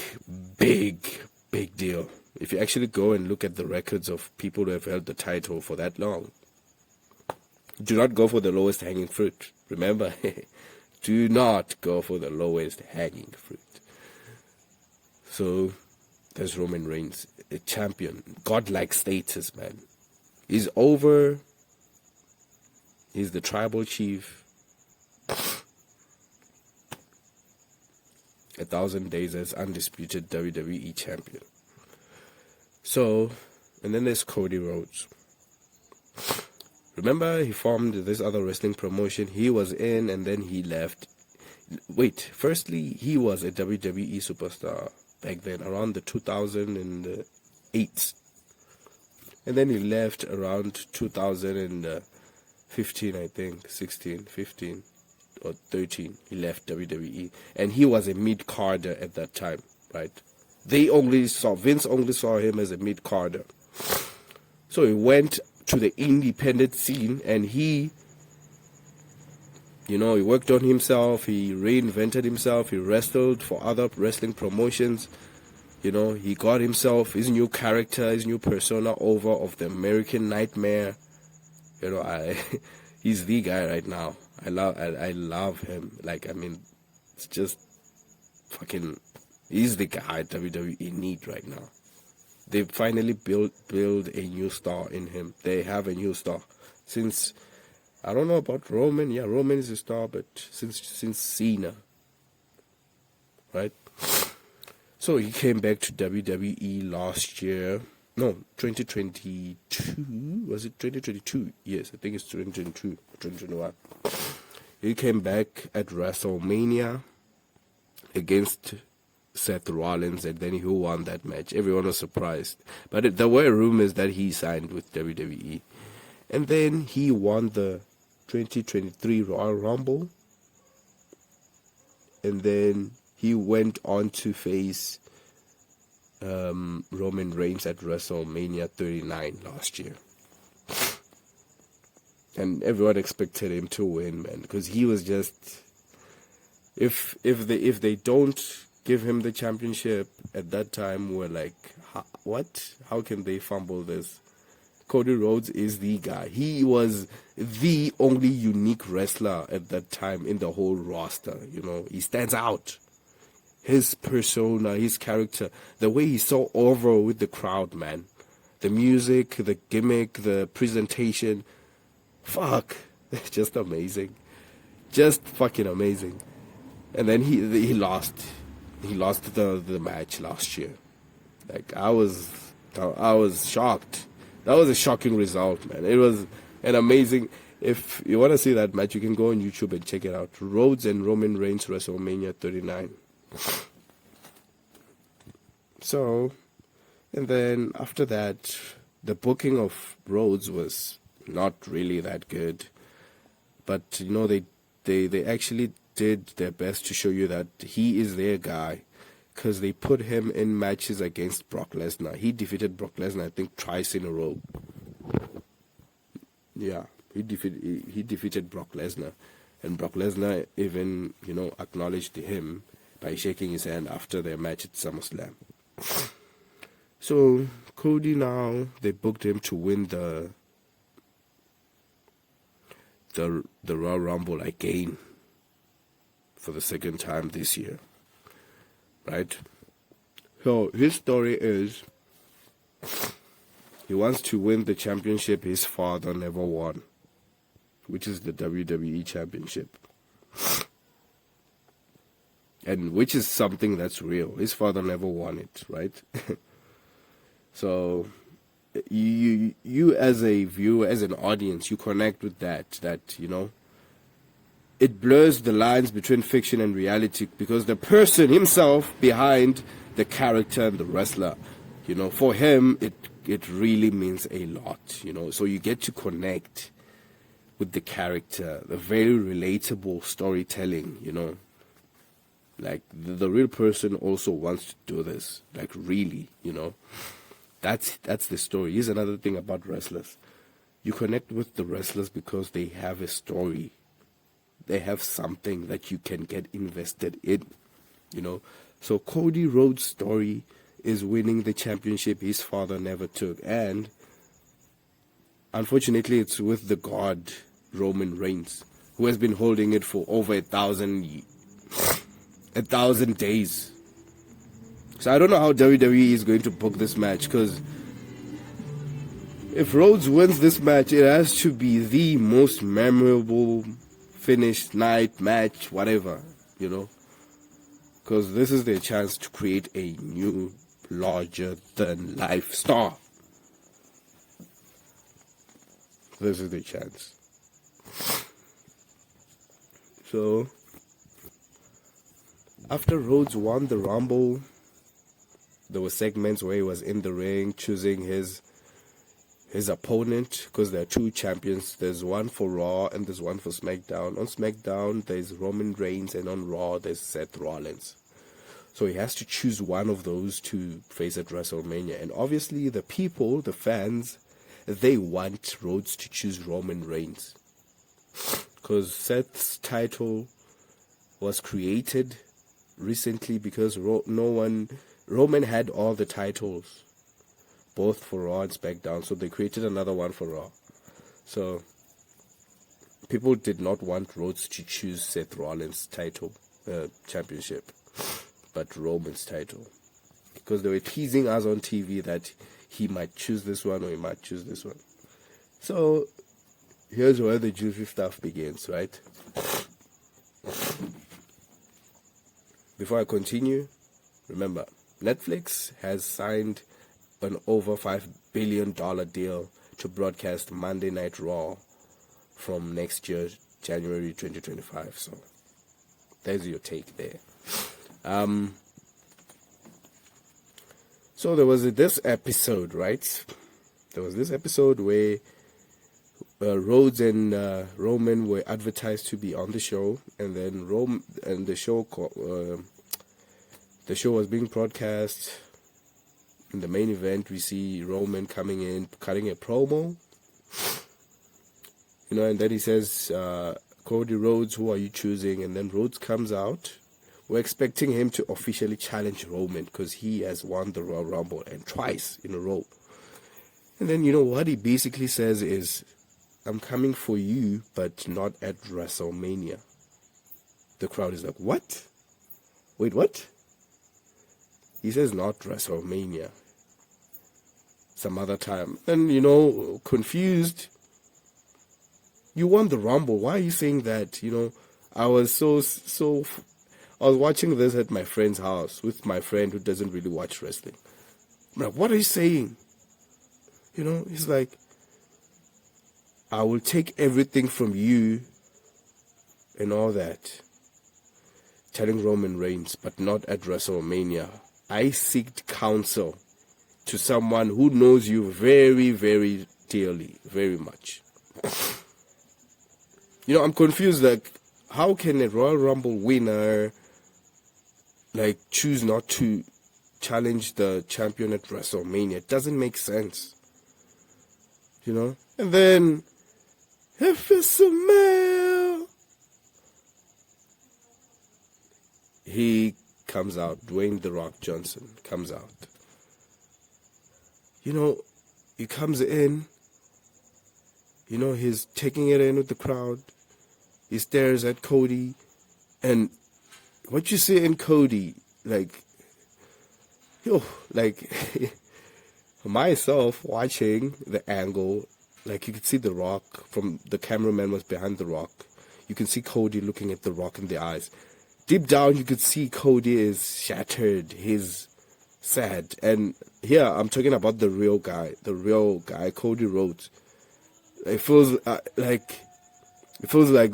deal. If you actually go and look at the records of people who have held the title for that long, do not go for the lowest hanging fruit. Remember, do not go for the lowest hanging fruit. So there's Roman Reigns, a champion, godlike status, man. He's over. He's the tribal chief. 1,000 days as undisputed WWE champion. So, and then there's Cody Rhodes. Remember, he formed this other wrestling promotion. He was in and then he left. Wait, firstly, he was a WWE superstar back then, around the 2008. And then he left around 2015, I think, 16, 15, or 13. He left WWE. And he was a mid-carder at that time, right? Vince only saw him as a mid-carder. So he went to the independent scene, and he worked on himself, he reinvented himself, he wrestled for other wrestling promotions. He got himself his new character, his new persona over of the American Nightmare. He's the guy right now. I love him. It's just fucking, he's the guy WWE need right now. They finally build a new star in him. They have a new star. Since, I don't know about Roman. Yeah, Roman is a star, but since Cena. Right? So he came back to WWE last year. No, 2022. Was it 2022? Yes, I think it's 2022, 2021. He came back at WrestleMania against Seth Rollins, and then he won that match. Everyone was surprised. But there were rumors that he signed with WWE. And then he won the 2023 Royal Rumble. And then he went on to face Roman Reigns at WrestleMania 39 last year. And everyone expected him to win, man, because he was just, if they don't give him the championship at that time, we're like, what? How can they fumble this? Cody Rhodes is the guy. He was the only unique wrestler at that time in the whole roster. He stands out. His persona, his character, the way he's so over with the crowd, man. The music, the gimmick, the presentation. Fuck. It's just amazing. Just fucking amazing. And then he lost. He lost the match last year. I was shocked. That was a shocking result, man. It was an amazing. If you want to see that match, you can go on YouTube and check it out. Rhodes and Roman Reigns, WrestleMania 39. So, and then after that, the booking of Rhodes was not really that good. But, they actually did their best to show you that he is their guy, because they put him in matches against Brock Lesnar. He defeated Brock Lesnar, I think, twice in a row. Yeah, he defeated Brock Lesnar, and Brock Lesnar even acknowledged him by shaking his hand after their match at SummerSlam. So Cody, now they booked him to win the Royal Rumble again for the second time this year, right? So his story is he wants to win the championship his father never won, which is the WWE Championship. And which is something that's real. His father never won it, right? So you as a viewer, as an audience, you connect with that it blurs the lines between fiction and reality, because the person himself behind the character and the wrestler, for him it really means a lot, so you get to connect with the character, the very relatable storytelling, like the real person also wants to do this, like really, that's the story. Here's another thing about wrestlers. You connect with the wrestlers because they have a story. They have something that you can get invested in, So Cody Rhodes' story is winning the championship his father never took. And unfortunately, it's with the god Roman Reigns, who has been holding it for over 1,000 days. So I don't know how WWE is going to book this match, because if Rhodes wins this match, it has to be the most memorable finish, night, match, whatever, because this is their chance to create a new, larger-than-life star. This is the chance. So, after Rhodes won the Rumble, there were segments where he was in the ring choosing his opponent, because there are two champions. There's one for Raw and there's one for SmackDown. On SmackDown, there's Roman Reigns, and on Raw, there's Seth Rollins. So he has to choose one of those to face at WrestleMania. And obviously, the people, the fans, they want Rhodes to choose Roman Reigns. Because Seth's title was created recently because Roman had all the titles, both for Raw and SmackDown, so they created another one for Raw. So people did not want Rhodes to choose Seth Rollins' title, championship, but Roman's title, because they were teasing us on TV that he might choose this one or he might choose this one. So here's where the juicy stuff begins, right? Before I continue, remember, Netflix has signed an over $5 billion deal to broadcast Monday Night Raw from next year, January 2025. So there's your take there. So there was this episode, right? There was this episode where Rhodes and Roman were advertised to be on the show, and then the show was being broadcast. In the main event, we see Roman coming in, cutting a promo, and then he says, "Cody Rhodes, who are you choosing?" And then Rhodes comes out. We're expecting him to officially challenge Roman because he has won the Royal Rumble and twice in a row. And then what he basically says is, "I'm coming for you, but not at WrestleMania." The crowd is like, "What? Wait, what?" He says not WrestleMania. Some other time. And, confused. You won the Rumble. Why are you saying that? I was I was watching this at my friend's house with my friend who doesn't really watch wrestling. I'm like, what are you saying? He's like, "I will take everything from you and all that." Telling Roman Reigns, but not at WrestleMania. I seek counsel to someone who knows you very, very dearly, very much. I'm confused, like, how can a Royal Rumble winner, choose not to challenge the champion at WrestleMania? It doesn't make sense. And then, if it's a male, he comes out. Dwayne "The Rock" Johnson comes out. He comes in. He's taking it in with the crowd. He stares at Cody. And what you see in Cody, myself watching the angle, you could see The Rock from the cameraman was behind The Rock. You can see Cody looking at The Rock in the eyes. Deep down, you could see Cody is shattered. He's sad. And here, I'm talking about the real guy, Cody Rhodes. It feels like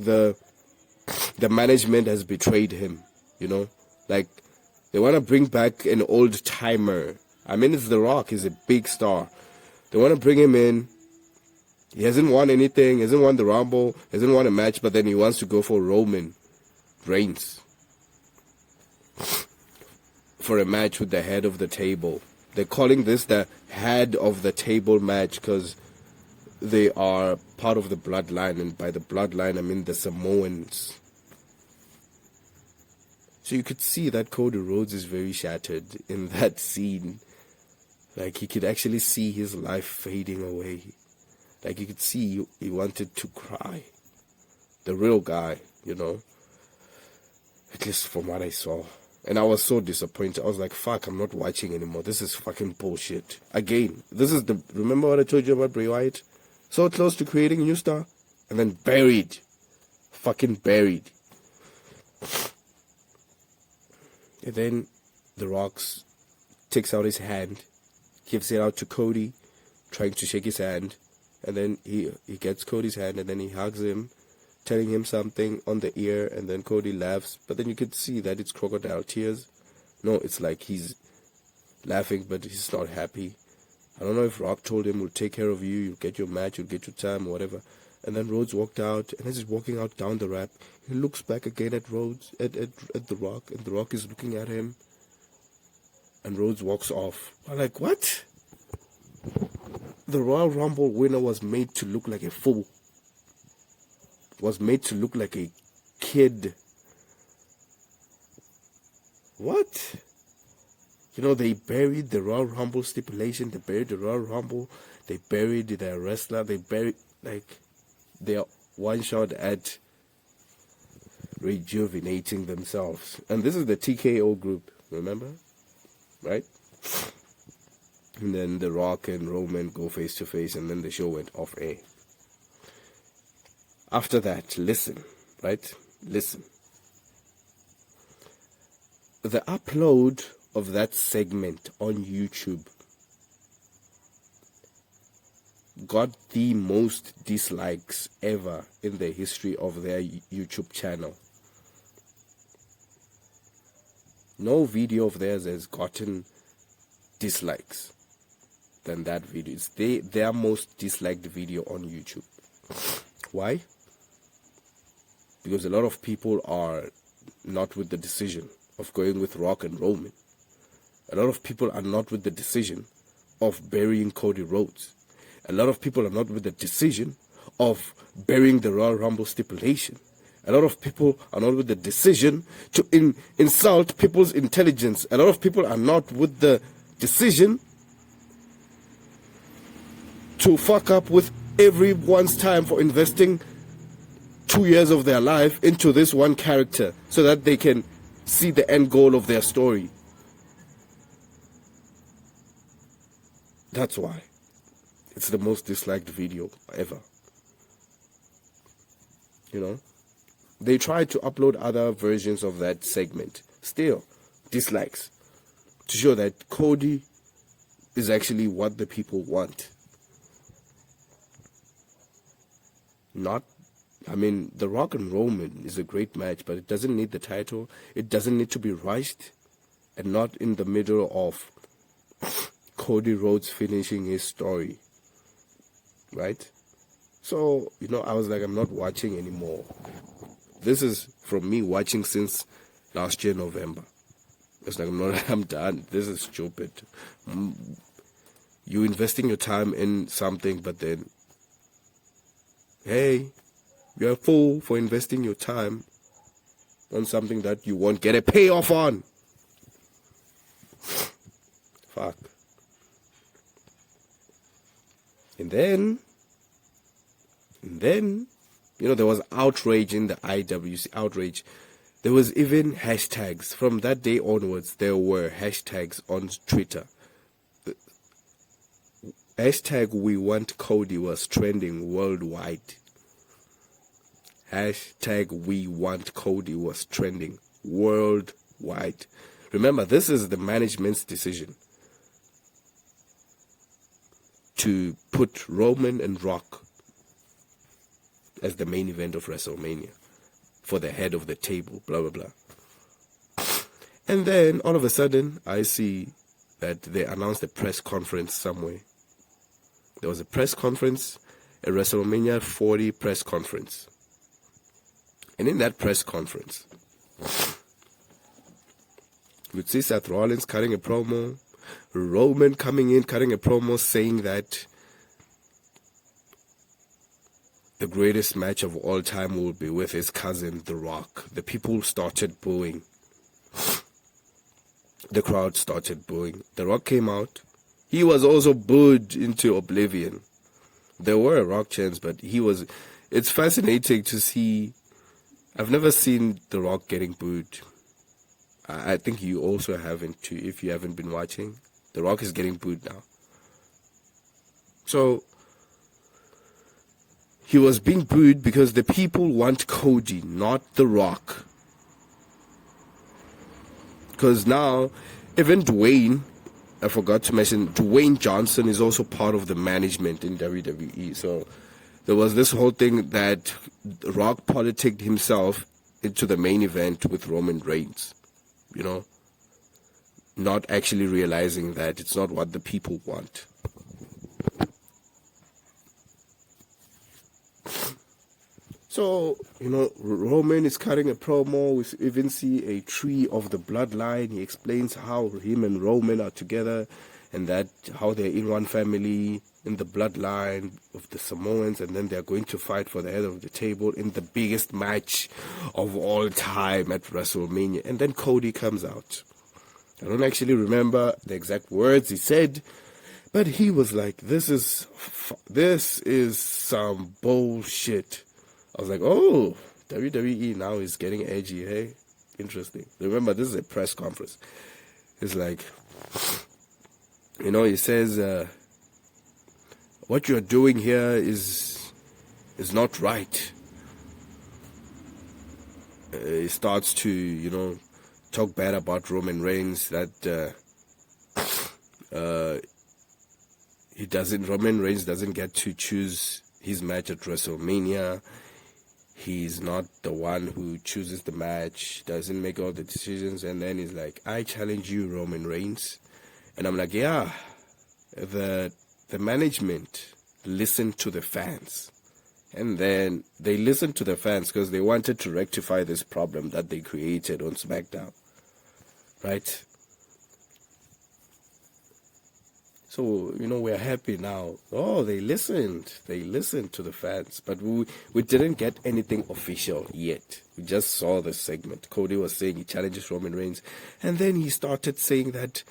the management has betrayed him. They want to bring back an old timer. I mean, it's The Rock. He's a big star. They want to bring him in. He hasn't won anything. He hasn't won the Rumble. He hasn't won a match. But then he wants to go for Roman Reigns for a match with the head of the table. They're calling this the head of the table match because they are part of the bloodline. And by the bloodline, I mean the Samoans. So you could see that Cody Rhodes is very shattered in that scene. He could actually see his life fading away. You could see he wanted to cry. The real guy, At least from what I saw. And I was so disappointed. I was like, fuck, I'm not watching anymore. This is fucking bullshit. Again, remember what I told you about Bray Wyatt? So close to creating a new star. And then buried. Fucking buried. And then The Rock takes out his hand, gives it out to Cody, trying to shake his hand. And then he gets Cody's hand and then he hugs him, telling him something on the ear, and then Cody laughs. But then you could see that it's crocodile tears. No, it's like he's laughing, but he's not happy. I don't know if Rock told him, "We'll take care of you, you'll get your match, you'll get your time," or whatever. And then Rhodes walked out, and as he's walking out down the ramp, he looks back again at Rhodes, at The Rock, and The Rock is looking at him. And Rhodes walks off. I'm like, what? the Royal Rumble winner was made to look like a fool. Was made to look like a kid. What? You know, they buried the Royal Rumble stipulation. They buried the Royal Rumble. They buried the wrestler. They buried, like, they're one shot at rejuvenating themselves. And this is the TKO group, remember? Right? And then The Rock and Roman go face to face, and then the show went off air. After that, listen, right? Listen. The upload of that segment on YouTube got the most dislikes ever in the history of their YouTube channel. No video of theirs has gotten dislikes than that video. It's their most disliked video on YouTube. Why? Because a lot of people are not with the decision of going with Rock and Roman. A lot of people are not with the decision of burying Cody Rhodes. A lot of people are not with the decision of burying the Royal Rumble stipulation. A lot of people are not with the decision to insult people's intelligence. A lot of people are not with the decision to fuck up with everyone's time for investing 2 years of their life into this one character so that they can see the end goal of their story. That's why. It's the most disliked video ever. You know? They tried to upload other versions of that segment. Still, dislikes. To show that Cody is actually what the people want. The Rock and Roman is a great match, but it doesn't need the title. It doesn't need to be rushed and not in the middle of Cody Rhodes finishing his story. Right? So, I was like, I'm not watching anymore. This is from me watching since last year, November. It's like, I'm done. This is stupid. You investing your time in something, but then, hey, you're a fool for investing your time on something that you won't get a payoff on. Fuck. And then, there was outrage in the IWC, outrage. There was even hashtags. From that day onwards, there were hashtags on Twitter. Hashtag We Want Cody was trending worldwide. Hashtag We Want Cody was trending worldwide. Remember, this is the management's decision to put Roman and Rock as the main event of WrestleMania for the head of the table, blah, blah, blah. And then all of a sudden, I see that they announced a press conference somewhere. There was a press conference, a WrestleMania 40 press conference. And in that press conference, you'd see Seth Rollins cutting a promo, Roman coming in, cutting a promo saying that the greatest match of all time will be with his cousin, The Rock. The people started booing. The crowd started booing. The Rock came out. He was also booed into oblivion. There were Rock chants, but it's fascinating to see. I've never seen The Rock getting booed. I think you also haven't too, if you haven't been watching. The Rock is getting booed now. So, he was being booed because the people want Cody, not The Rock. Because now, even Dwayne, I forgot to mention, Dwayne Johnson is also part of the management in WWE. So there was this whole thing that Rock politicked himself into the main event with Roman Reigns. Not actually realizing that it's not what the people want. So, Roman is cutting a promo. We even see a tree of the bloodline. He explains how him and Roman are together and that how they're in one family. in the bloodline of the Samoans, and then they're going to fight for the head of the table in the biggest match of all time at WrestleMania. And then Cody comes out. I don't actually remember the exact words he said, but he was like, this is some bullshit. I was like, oh, WWE now is getting edgy, hey? Interesting. Remember, this is a press conference. It's like, he says, what you're doing here is not right. He starts to, talk bad about Roman Reigns, that Roman Reigns doesn't get to choose his match at WrestleMania. He's not the one who chooses the match, doesn't make all the decisions. And then he's like, I challenge you, Roman Reigns. And I'm like, yeah, the management listened to the fans. And then they listened to the fans because they wanted to rectify this problem that they created on SmackDown. Right? So, we're happy now. Oh, they listened. They listened to the fans. But we didn't get anything official yet. We just saw the segment. Cody was saying he challenges Roman Reigns. And then he started saying that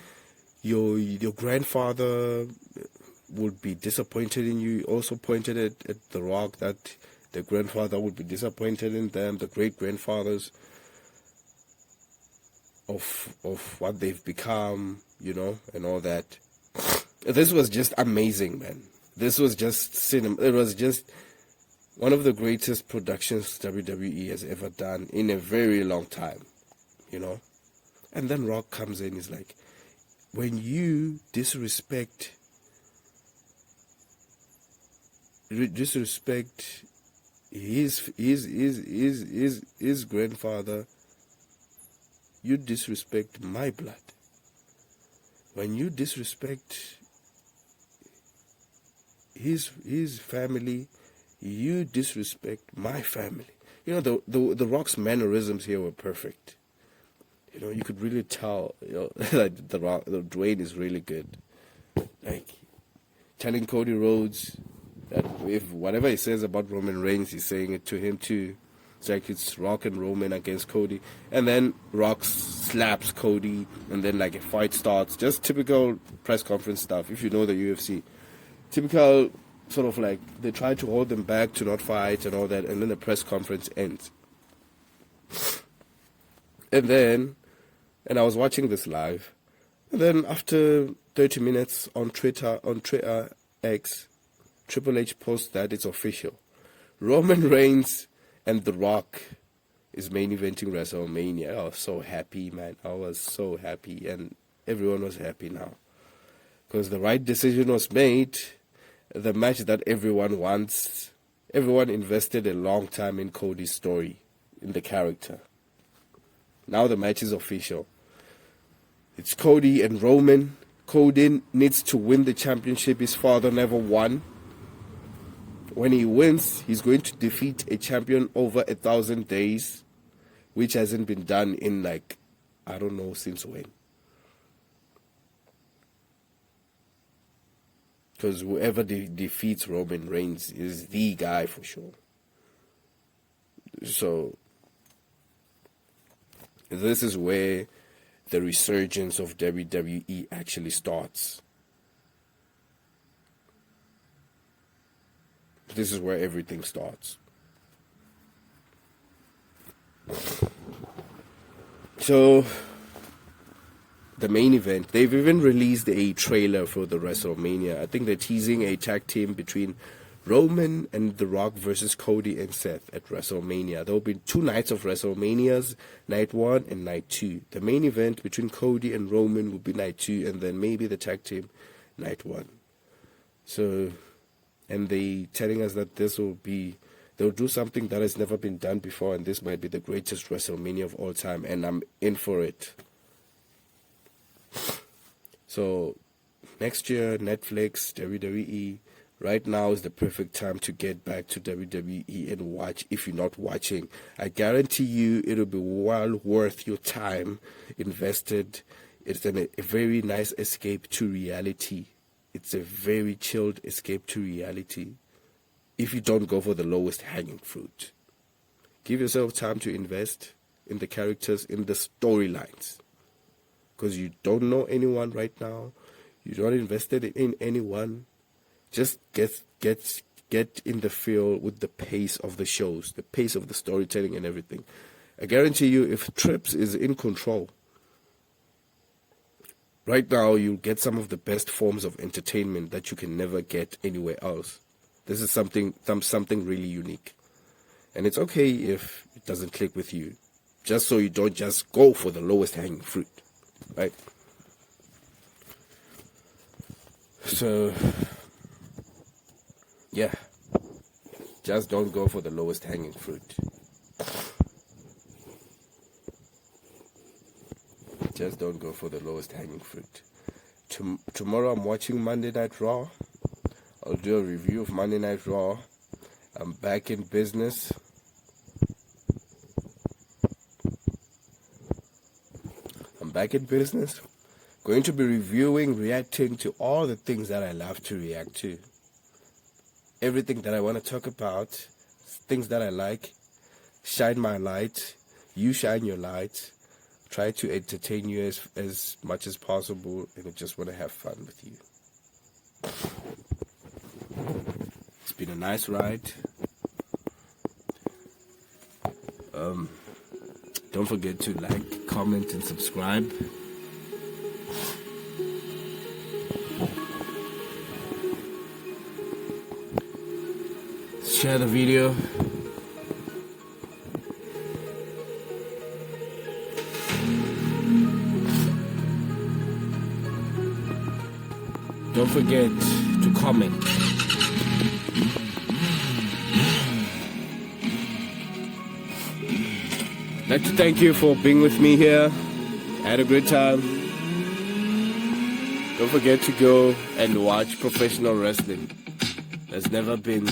your grandfather would be disappointed in you. Also pointed at The Rock that the grandfather would be disappointed in them, the great-grandfathers of what they've become, and all that. This was just amazing, man. This was just cinema. It was just one of the greatest productions WWE has ever done in a very long time, And then Rock comes in, he's like, when you disrespect his grandfather, you disrespect my blood. When you disrespect his family, you disrespect my family. The Rock's mannerisms here were perfect. You could really tell, that the Dwayne is really good. Like, telling Cody Rhodes that if whatever he says about Roman Reigns, he's saying it to him too. It's like it's Rock and Roman against Cody. And then Rock slaps Cody, and then like a fight starts. Just typical press conference stuff, if you know the UFC. Typical sort of like they try to hold them back to not fight and all that, and then the press conference ends. And I was watching this live, and then after 30 minutes on Twitter X, Triple H posts that it's official. Roman Reigns and The Rock is main eventing WrestleMania. I was so happy, man. I was so happy, and everyone was happy now. Because the right decision was made. The match that everyone wants. Everyone invested a long time in Cody's story, in the character. Now the match is official. It's Cody and Roman. Cody needs to win the championship. His father never won. When he wins, he's going to defeat a champion over 1,000 days, which hasn't been done in like, I don't know since when. Because whoever defeats Roman Reigns is the guy for sure. So, this is where the resurgence of WWE actually starts. This is where everything starts. So, the main event, they've even released a trailer for the WrestleMania. I think they're teasing a tag team between Roman and The Rock versus Cody and Seth at WrestleMania. There will be 2 nights of WrestleManias, night 1 and night 2. The main event between Cody and Roman will be night 2, and then maybe the tag team night 1. So, and they telling us that they'll do something that has never been done before, and this might be the greatest WrestleMania of all time, and I'm in for it. So, next year, Netflix, WWE, right now is the perfect time to get back to WWE and watch if you're not watching. I guarantee you it'll be well worth your time invested. It's a very nice escape to reality. it's a very chilled escape to reality if you don't go for the lowest hanging fruit. Give yourself time to invest in the characters, in the storylines, because you don't know anyone right now. You're not invested in anyone. Just get in the feel with the pace of the shows, the pace of the storytelling and everything. I guarantee you, if Trips is in control, right now you'll get some of the best forms of entertainment that you can never get anywhere else. This is something really unique. And it's okay if it doesn't click with you, just so you don't just go for the lowest hanging fruit, right? So, yeah, just don't go for the lowest hanging fruit. Just don't go for the lowest hanging fruit. Tomorrow I'm watching Monday Night Raw. I'll do a review of Monday Night Raw. I'm back in business. Going to be reacting to all the things that I love to react to. Everything that I want to talk about, things that I like. Shine my light. You shine your light. Try to entertain you as much as possible, and I just want to have fun with you. It's been a nice ride. Don't forget to like, comment, and subscribe. Share the video. Don't forget to comment. I'd like to thank you for being with me here. I had a great time. Don't forget to go and watch professional wrestling. There's never been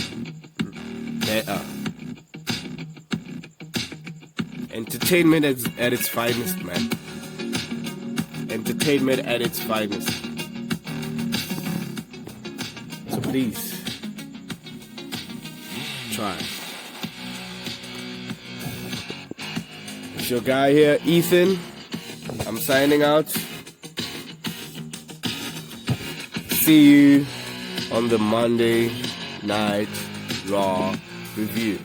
better. Entertainment at its finest, man. Entertainment at its finest. So please, try. It's your guy here, Ethan. I'm signing out. See you on the Monday Night Raw review.